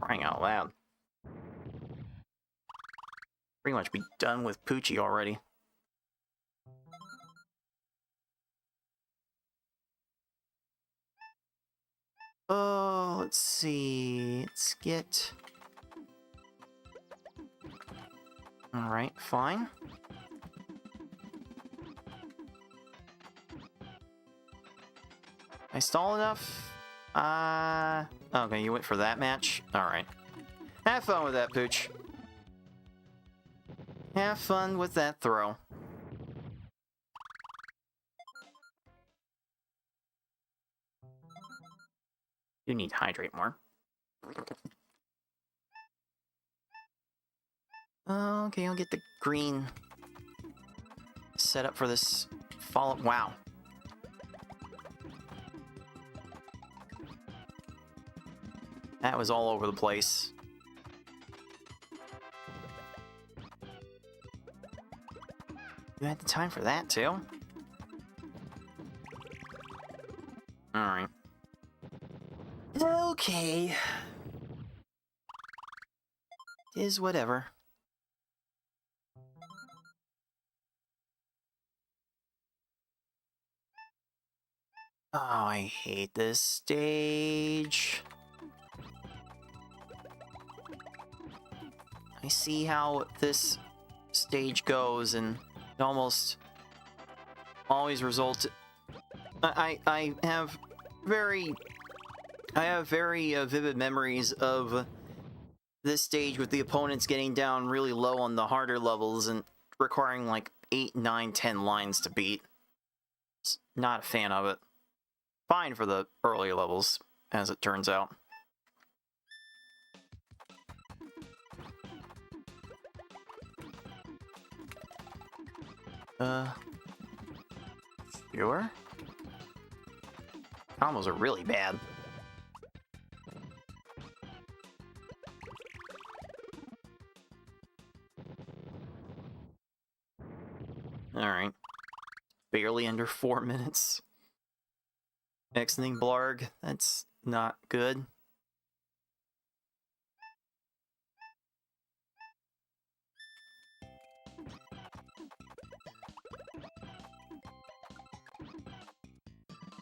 Speaker 1: Crying out loud. Pretty much be done with Poochie already. Oh, let's see. Let's get... Alright, fine. I stall enough? Okay, you went for that match? Alright. Have fun with that, Pooch. Have fun with that throw. You need to hydrate more. Okay, I'll get the green set up for this follow. Wow. That was all over the place. You had the time for that too? Alright. Okay. Is whatever. Oh, I hate this stage. I see how this stage goes, and it almost always results. I have very vivid memories of this stage with the opponents getting down really low on the harder levels and requiring like 8, 9, 10 lines to beat. Not a fan of it. Fine for the earlier levels, as it turns out. Sure. Combos are really bad. Alright. Barely under 4 minutes. Exiting Blarg, that's not good.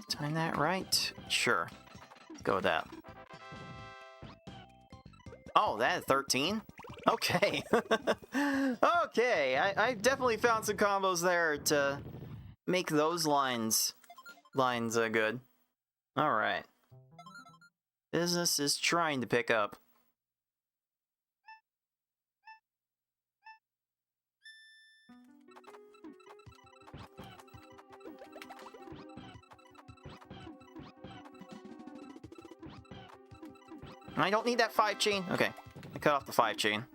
Speaker 1: Time that right? Sure. Let's go with that. Oh, that 13? Okay. Okay, I definitely found some combos there to make those lines good. Alright. Business is trying to pick up. I don't need that 5 chain. Okay, I cut off the 5 chain.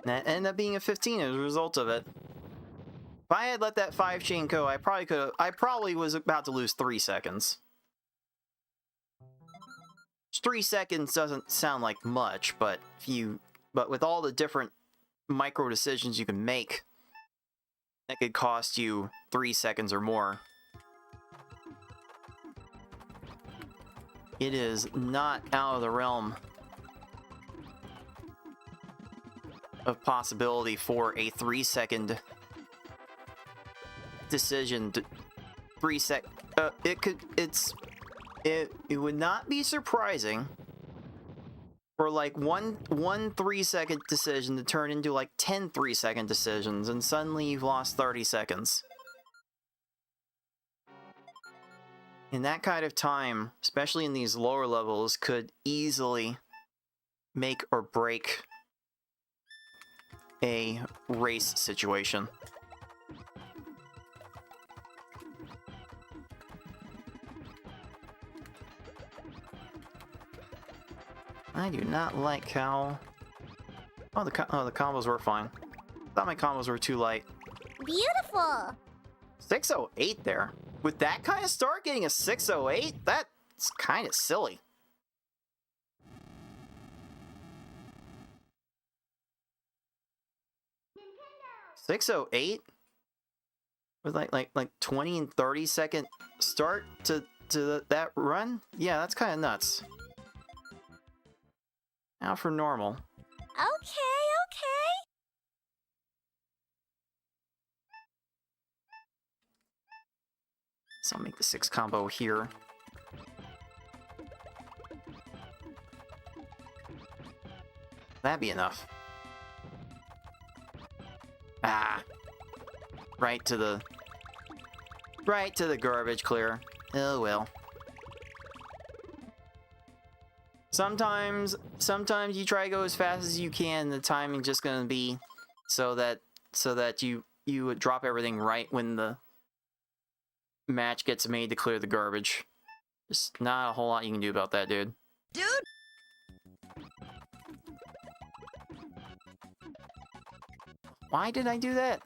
Speaker 1: That ended up being a 15 as a result of it. If I had let that 5 chain go, I probably was about to lose 3 seconds. 3 seconds doesn't sound like much, but with all the different micro decisions you can make, that could cost you 3 seconds or more. It is not out of the realm of possibility for a 3-second decision. It would not be surprising for like one 3-second decision to turn into like 10 3-second decisions, and suddenly you've lost 30 seconds. And that kind of time, especially in these lower levels, could easily make or break a race situation. I do not like how... Oh, the combos were fine. I thought my combos were too light.
Speaker 2: Beautiful!
Speaker 1: 608 there. With that kind of start, getting a 608? That's kind of silly. $608? With like 20 and 30 second start to that run? Yeah, that's kind of nuts. Now for normal.
Speaker 2: Okay.
Speaker 1: So I'll make the 6 combo here. That'd be enough. Ah. Right to the garbage clear. Oh well. Sometimes you try to go as fast as you can, the timing's just gonna be so that you would drop everything right when the match gets made to clear the garbage. There's not a whole lot you can do about that, dude. Why did I do that?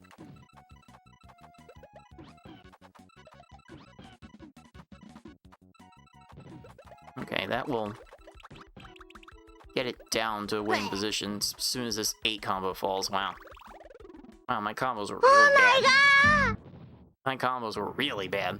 Speaker 1: Okay, that will get it down to a winning position as soon as this 8 combo falls. Wow. Wow, my combos were really bad.
Speaker 2: God!
Speaker 1: My combos were really bad.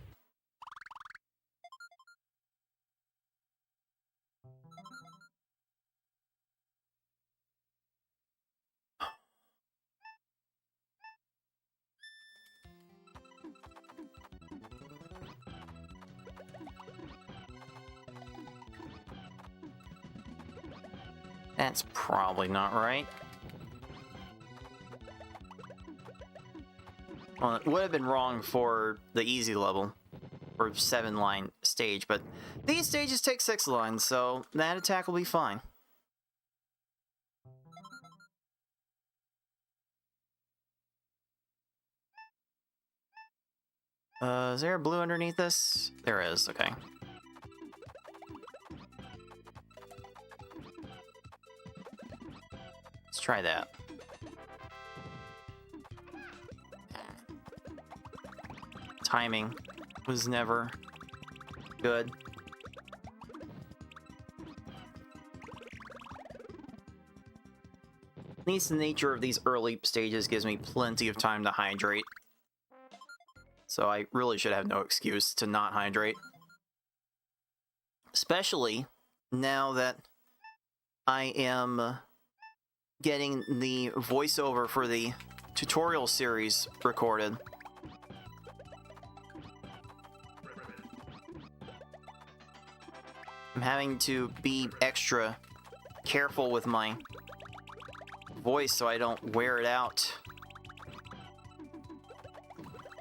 Speaker 1: That's probably not right. Well, it would have been wrong for the easy level, or 7-line stage, but these stages take 6 lines, so that attack will be fine. Is there a blue underneath this? There is, okay. Let's try that. timing was never good. At least the nature of these early stages gives me plenty of time to hydrate. So I really should have no excuse to not hydrate. Especially now that I am getting the voiceover for the tutorial series recorded. I'm having to be extra careful with my voice so I don't wear it out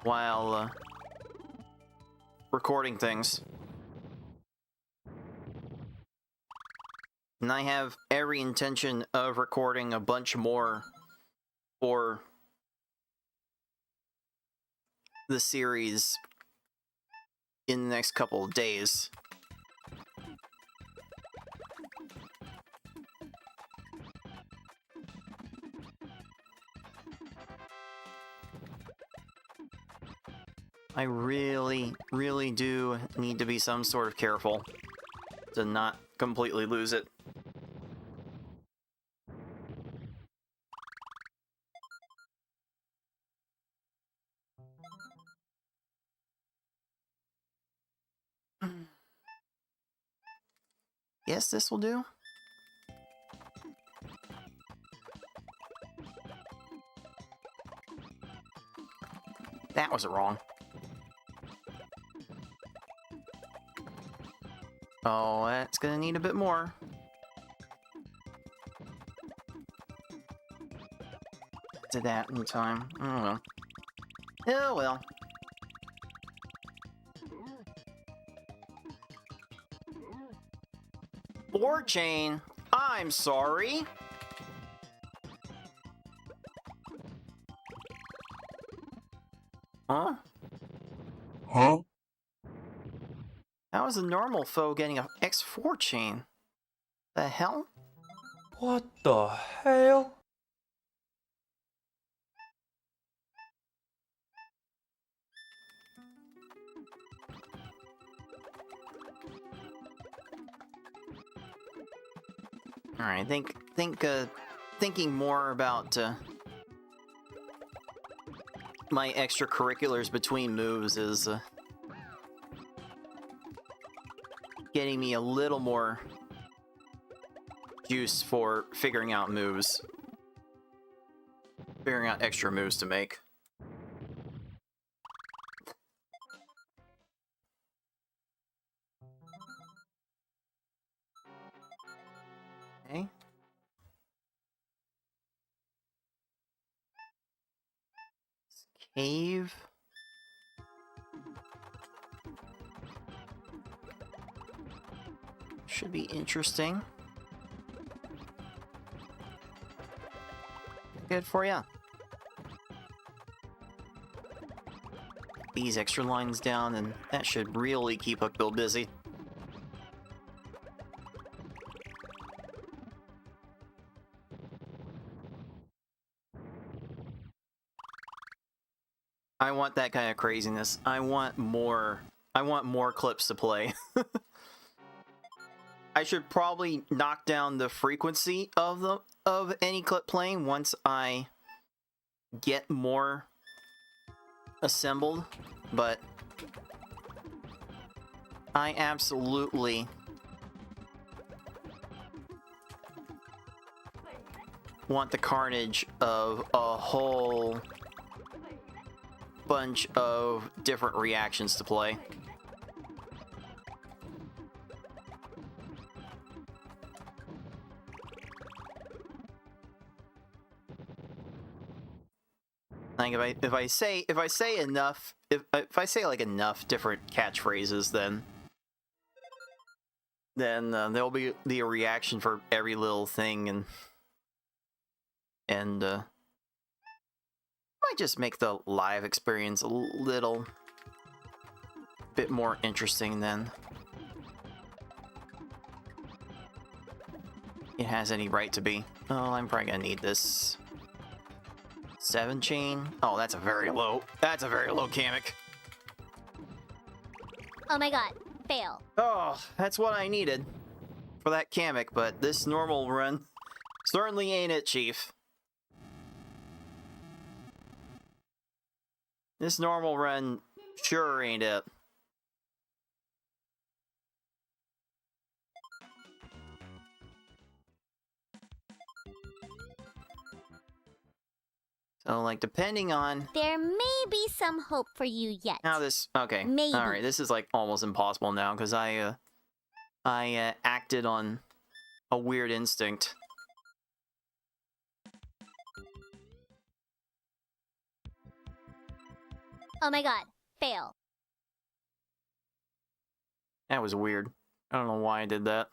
Speaker 1: while recording things. And I have every intention of recording a bunch more for the series in the next couple of days. I really, really do need to be some sort of careful to not completely lose it. Yes, this will do. That was wrong. Oh, that's gonna need a bit more. Did that in time. Oh well. Oh well. Board chain? I'm sorry. Huh?
Speaker 3: Huh?
Speaker 1: How is a normal foe getting a X4 chain? The hell?
Speaker 6: What the hell?
Speaker 1: Alright, thinking more about my extracurriculars between moves is getting me a little more juice for figuring out moves. Figuring out extra moves to make. Okay. Cave. Should be interesting. Good for ya. These extra lines down, and that should really keep Bill busy. I want that kind of craziness. I want more clips to play. I should probably knock down the frequency of any clip playing once I get more assembled, but I absolutely want the carnage of a whole bunch of different reactions to play. Like if I say enough, if I say like enough different catchphrases, then there'll be the reaction for every little thing, and might just make the live experience a little bit more interesting than it has any right to be. Oh, I'm probably gonna need this 7 chain. Oh, that's a very low Kamek.
Speaker 2: Oh my god. Fail.
Speaker 1: Oh, that's what I needed for that Kamek, but this normal run certainly ain't it, Chief. This normal run sure ain't it. So, like, depending on
Speaker 2: There may be some hope for you yet.
Speaker 1: how this... Okay,
Speaker 2: Maybe.
Speaker 1: alright, this is, like, almost impossible now, because I acted on a weird instinct.
Speaker 2: Oh my god. Fail.
Speaker 1: That was weird. I don't know why I did that.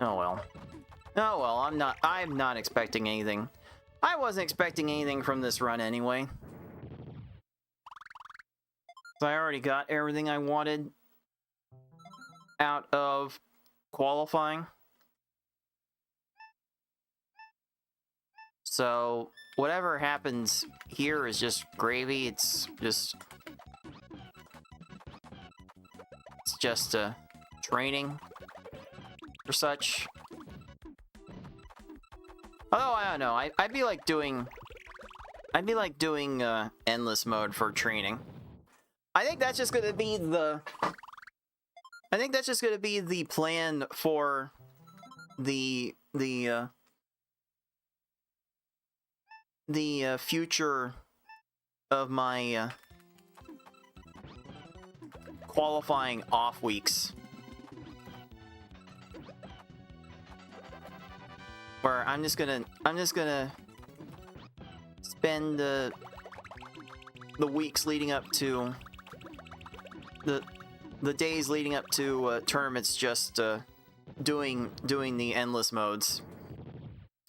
Speaker 1: Oh well. Oh well, I'm not expecting anything. I wasn't expecting anything from this run anyway. So I already got everything I wanted out of qualifying. So whatever happens here is just gravy. It's just training or such. Although I don't know, I'd be like doing endless mode for training. I think that's just gonna be the plan for the future of my qualifying off weeks, where I'm just gonna spend the weeks leading up to the days leading up to tournaments just doing the endless modes.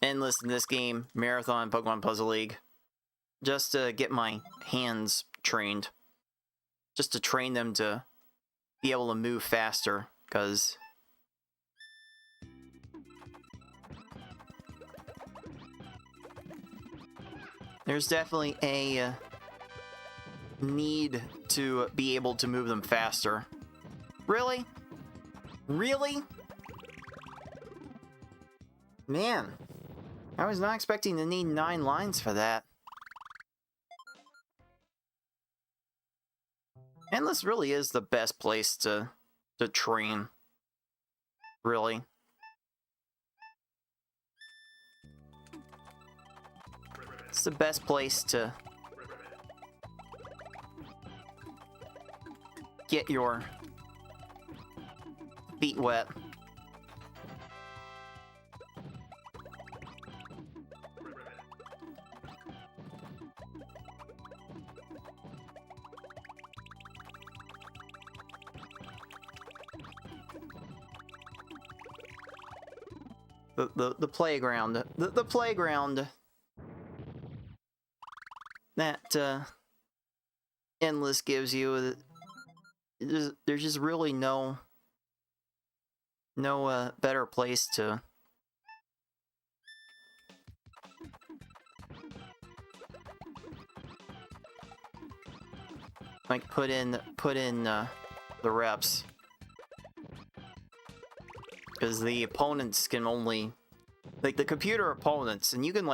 Speaker 1: Endless in this game, Marathon, Pokemon Puzzle League. Just to get my hands trained. Just to train them to be able to move faster, because there's definitely a need to be able to move them faster. Really? Really? Man, I was not expecting to need 9 lines for that. Endless really is the best place to train. Really. It's the best place to get your feet wet. The playground. The playground that Endless gives you, there's just really no better place to like put in the reps, because the opponents can only, like, the computer opponents, and you can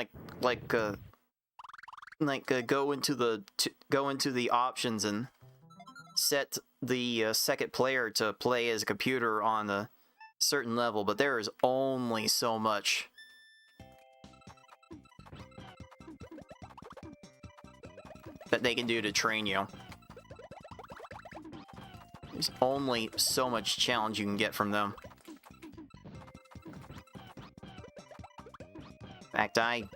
Speaker 1: go into the options and set the second player to play as a computer on a certain level, but there is only so much that they can do to train you. There's only so much challenge you can get from them. In fact, I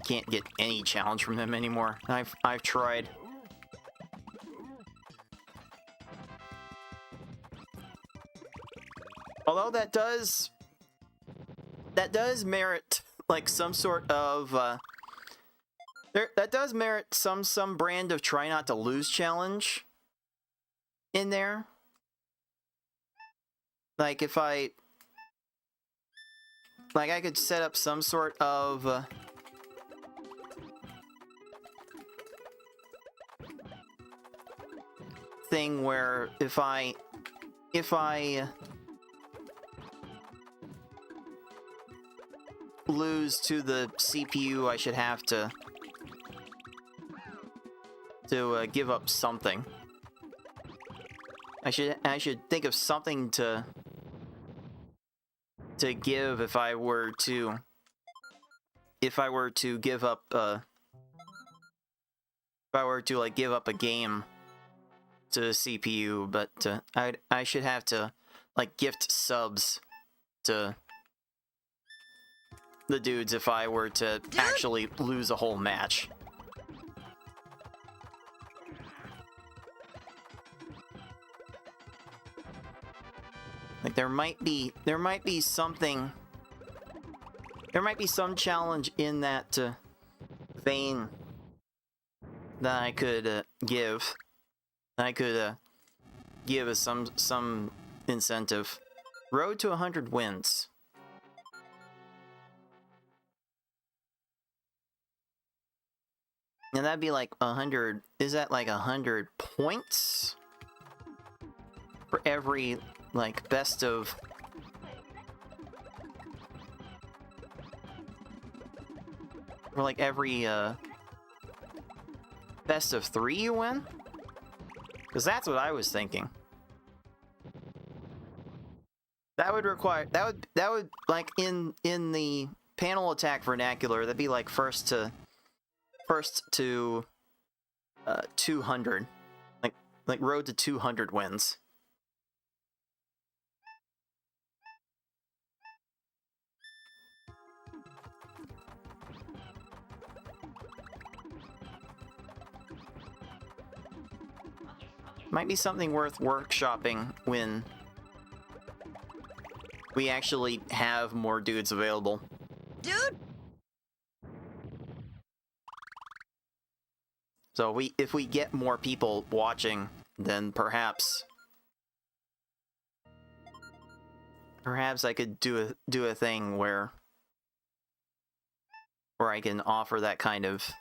Speaker 1: can't get any challenge from them anymore. I've tried. Although that does merit like some sort of that does merit some brand of try not to lose challenge in there. Like if I could set up some sort of thing where if I lose to the CPU, I should have to give up something. I should think of something to give if I were to give up if I were to like give up a game to the CPU, but I should have to like gift subs to the dudes if I were to actually lose a whole match. Like there might be some challenge in that vein that I could give. I could give as some incentive. Road to 100 wins. And that'd be like 100. Is that like 100 points for every like best of? For like every best of 3 you win? Because that's what I was thinking. That would require that would like in the panel attack vernacular, that'd be like first to 200, like road to 200 wins. Might be something worth workshopping when we actually have more dudes available.
Speaker 5: Dude!
Speaker 1: So if we get more people watching, then perhaps I could do a thing where I can offer that kind of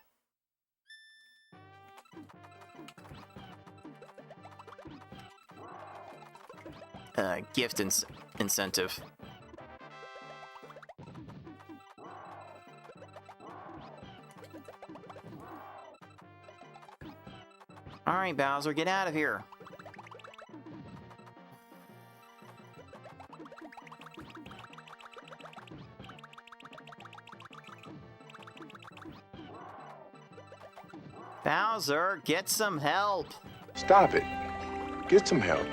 Speaker 1: gift incentive. All right, Bowser, get out of here. Bowser, get some help.
Speaker 3: Stop it. Get some help.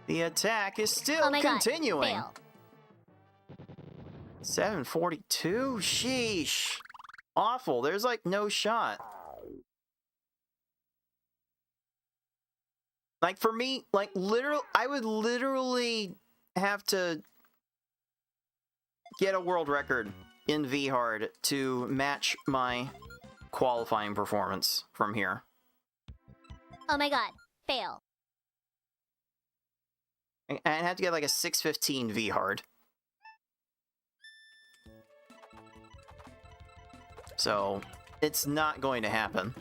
Speaker 1: The attack is still continuing.
Speaker 2: Fail.
Speaker 1: 742? Sheesh. Awful. There's like no shot. Like for me, like I would literally have to get a world record in V-Hard to match my qualifying performance from here.
Speaker 2: Oh my god. Fail.
Speaker 1: I'd have to get like a 615 V-Hard. So, it's not going to happen.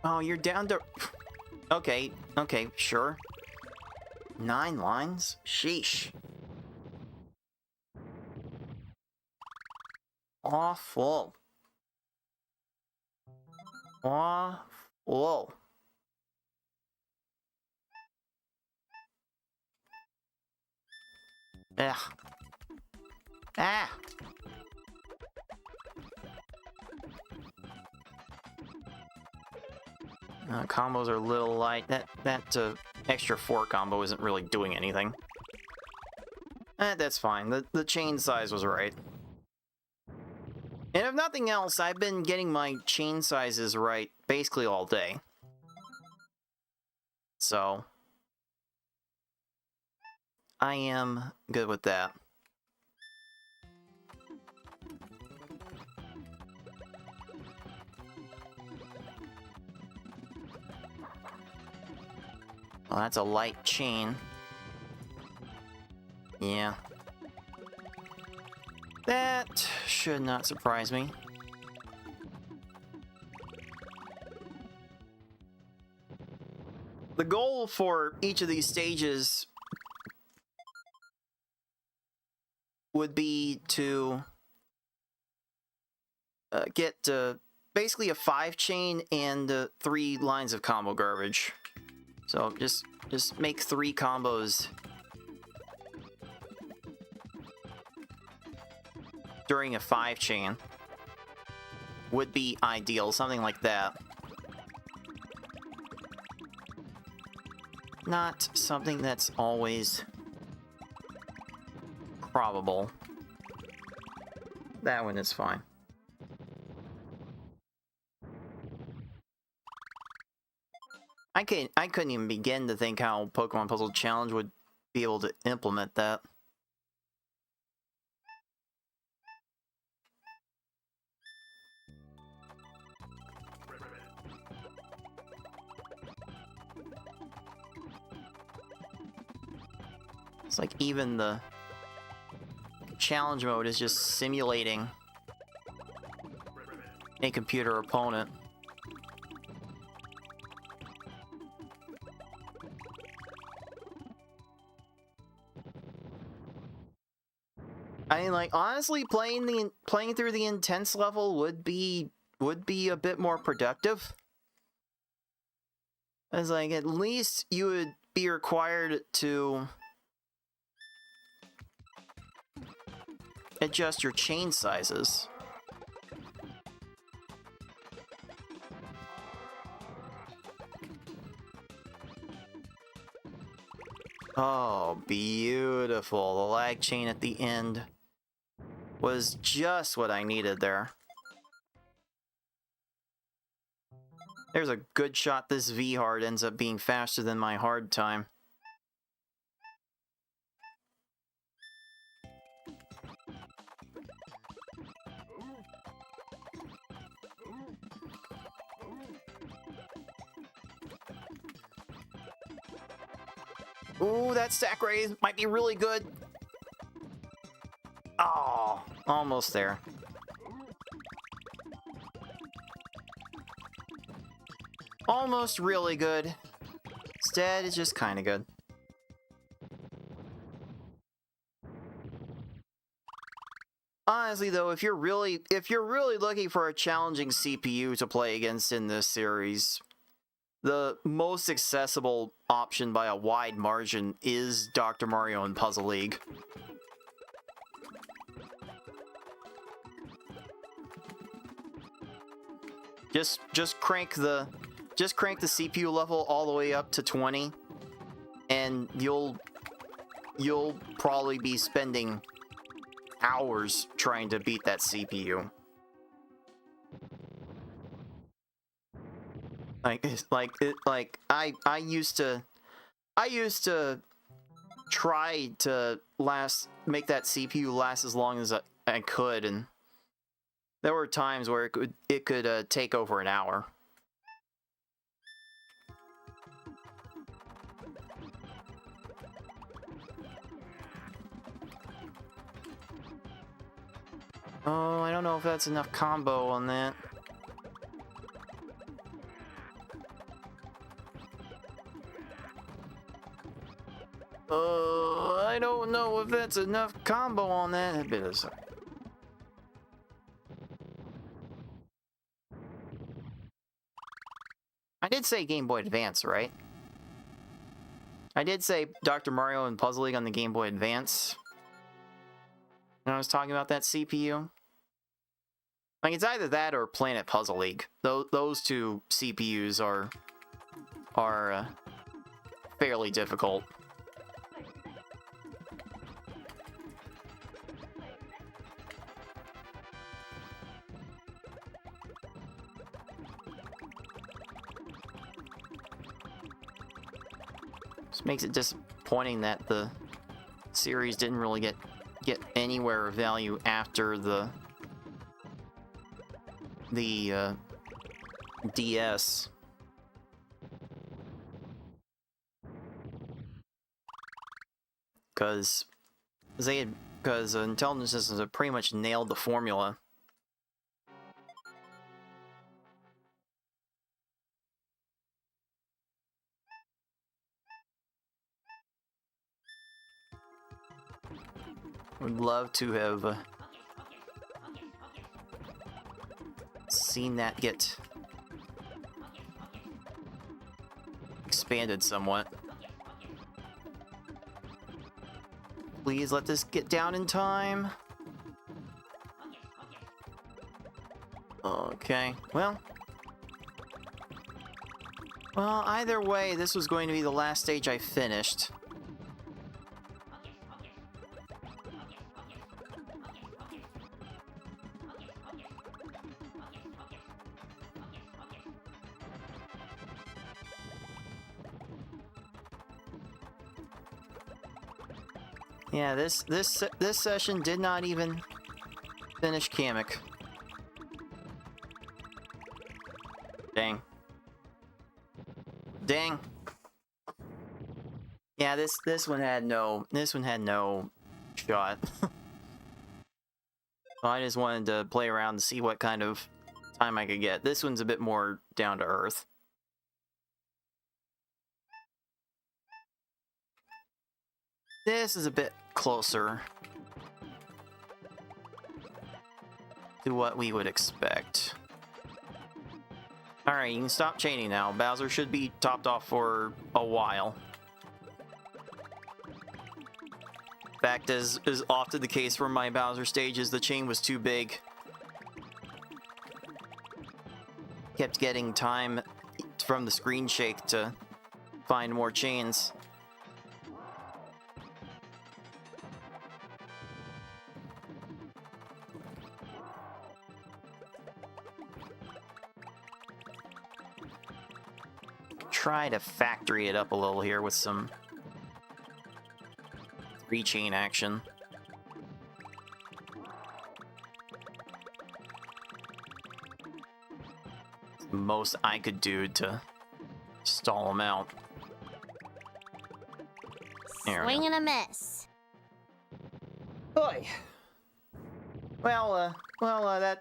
Speaker 1: Oh, you're down to... Okay, sure. 9 lines? Sheesh. Awful. Awful. Ugh. Ah! Combos are a little light. That extra 4 combo isn't really doing anything. That's fine. The chain size was right. And if nothing else, I've been getting my chain sizes right basically all day. So, I am good with that. Well, that's a light chain. Yeah. That should not surprise me. The goal for each of these stages would be to get basically a 5-chain and 3 lines of combo garbage. So just make 3 combos during a 5-chain would be ideal, something like that. Not something that's always probable. That one is fine. I couldn't even begin to think how Pokemon Puzzle Challenge would be able to implement that. It's like even the challenge mode is just simulating a computer opponent. I mean, like, honestly, playing through the intense level would be a bit more productive. As like, at least you would be required to adjust your chain sizes. Oh, beautiful. The lag chain at the end was just what I needed there. There's a good shot this V hard ends up being faster than my hard time. Ooh, that stack raise might be really good. Oh, almost there. Almost really good. Instead, it's just kind of good. Honestly, though, if you're really looking for a challenging CPU to play against in this series, the most accessible option by a wide margin is Dr. Mario and Puzzle League. Just crank the CPU level all the way up to 20, and you'll probably be spending hours trying to beat that CPU. I used to try to make that CPU last as long as I could, and there were times where it could take over an hour. Oh, I don't know if that's enough combo on that. I don't know if that's enough combo on that. I did say Game Boy Advance, right? I did say Dr. Mario and Puzzle League on the Game Boy Advance when I was talking about that CPU. Like, it's either that or Planet Puzzle League. Those two CPUs are fairly difficult. makes it disappointing that the series didn't really get anywhere of value after the DS. Because Intelligent Systems have pretty much nailed the formula. Would love to have seen that get expanded somewhat. Please let this get down in time. Okay, well, either way, this was going to be the last stage I finished. Yeah, this session did not even finish Kamek. Dang. Dang. Yeah, this one had no shot. So I just wanted to play around to see what kind of time I could get. This one's a bit more down to earth. This is a bit closer to what we would expect. Alright, you can stop chaining now. Bowser should be topped off for a while. In fact, as is often the case for my Bowser stages, the chain was too big. Kept getting time from the screen shake to find more chains. Try to factory it up a little here with some three-chain action. The most I could do to stall him out. There we
Speaker 2: Swing
Speaker 1: go.
Speaker 2: and a miss.
Speaker 1: Boy. Well,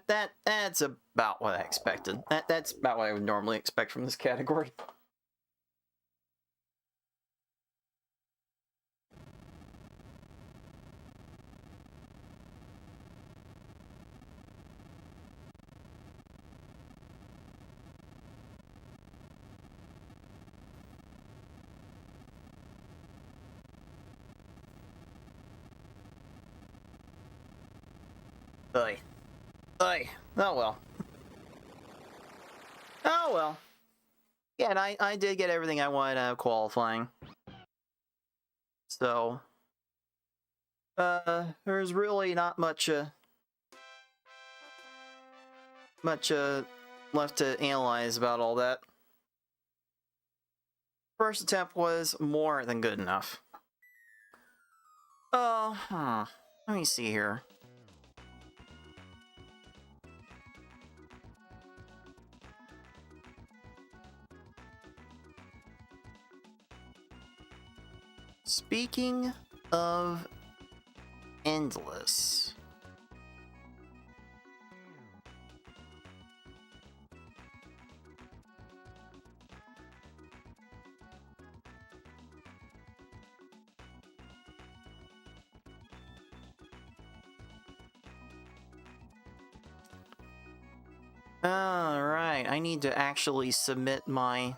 Speaker 1: that's about what I expected. That's about what I would normally expect from this category. Oy. Oy. Oh well. Oh well. Yeah, and I did get everything I wanted out of qualifying. So, there's really not much left to analyze about all that. First attempt was more than good enough. Oh, let me see here. Speaking of endless, alright, I need to actually submit my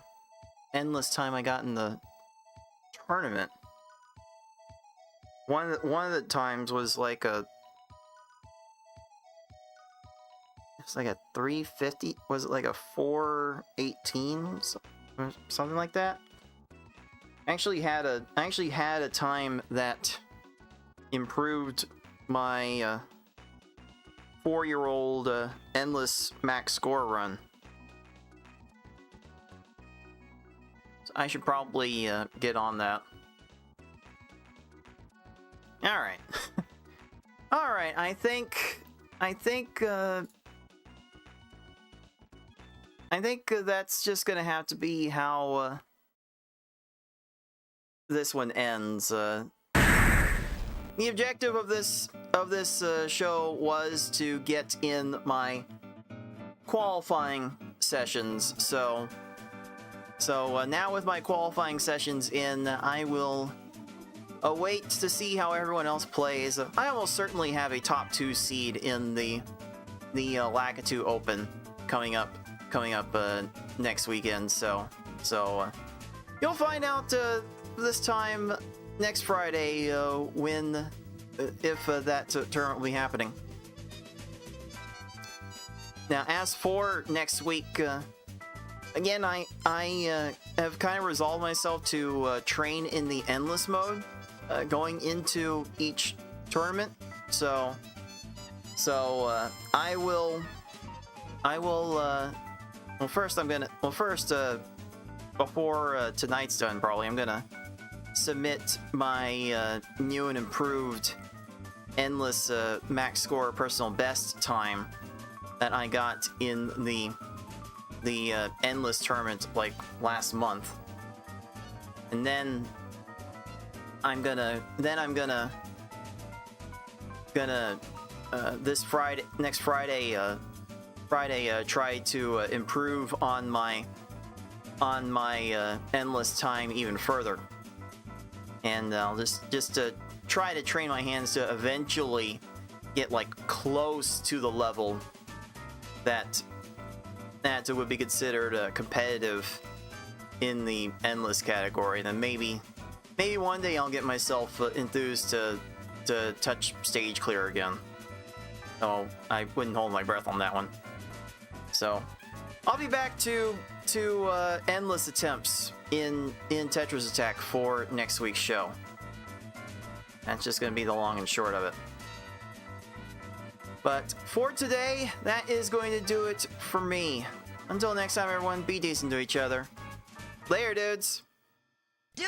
Speaker 1: endless time I got in the tournament. One of the times was like it's like a 350. Was it like a 418 or something like that? I actually had a time that improved my 4-year-old endless max score run. So I should probably get on that. All right. All right. I think that's just gonna have to be how this one ends. The objective of this show was to get in my qualifying sessions. So now with my qualifying sessions in, I will await to see how everyone else plays. I almost certainly have a top 2 seed in the Lakitu Open coming up next weekend. So you'll find out this time next Friday when if that tournament will be happening. Now, as for next week, again, I have kind of resolved myself to train in the endless mode going into each tournament. So I will. Well, first before tonight's done, probably I'm gonna submit my new and improved endless max score personal best time that I got in the endless tournament like last month, and then I'm gonna next Friday try to improve on my endless time even further, and I'll just try to train my hands to eventually get like close to the level that would be considered competitive in the endless category. Then maybe one day I'll get myself enthused to touch stage clear again. Oh, I wouldn't hold my breath on that one. So I'll be back to endless attempts in Tetris Attack for next week's show. That's just going to be the long and short of it. But for today, that is going to do it for me. Until next time, everyone, be decent to each other. Later, dudes!
Speaker 5: Dude!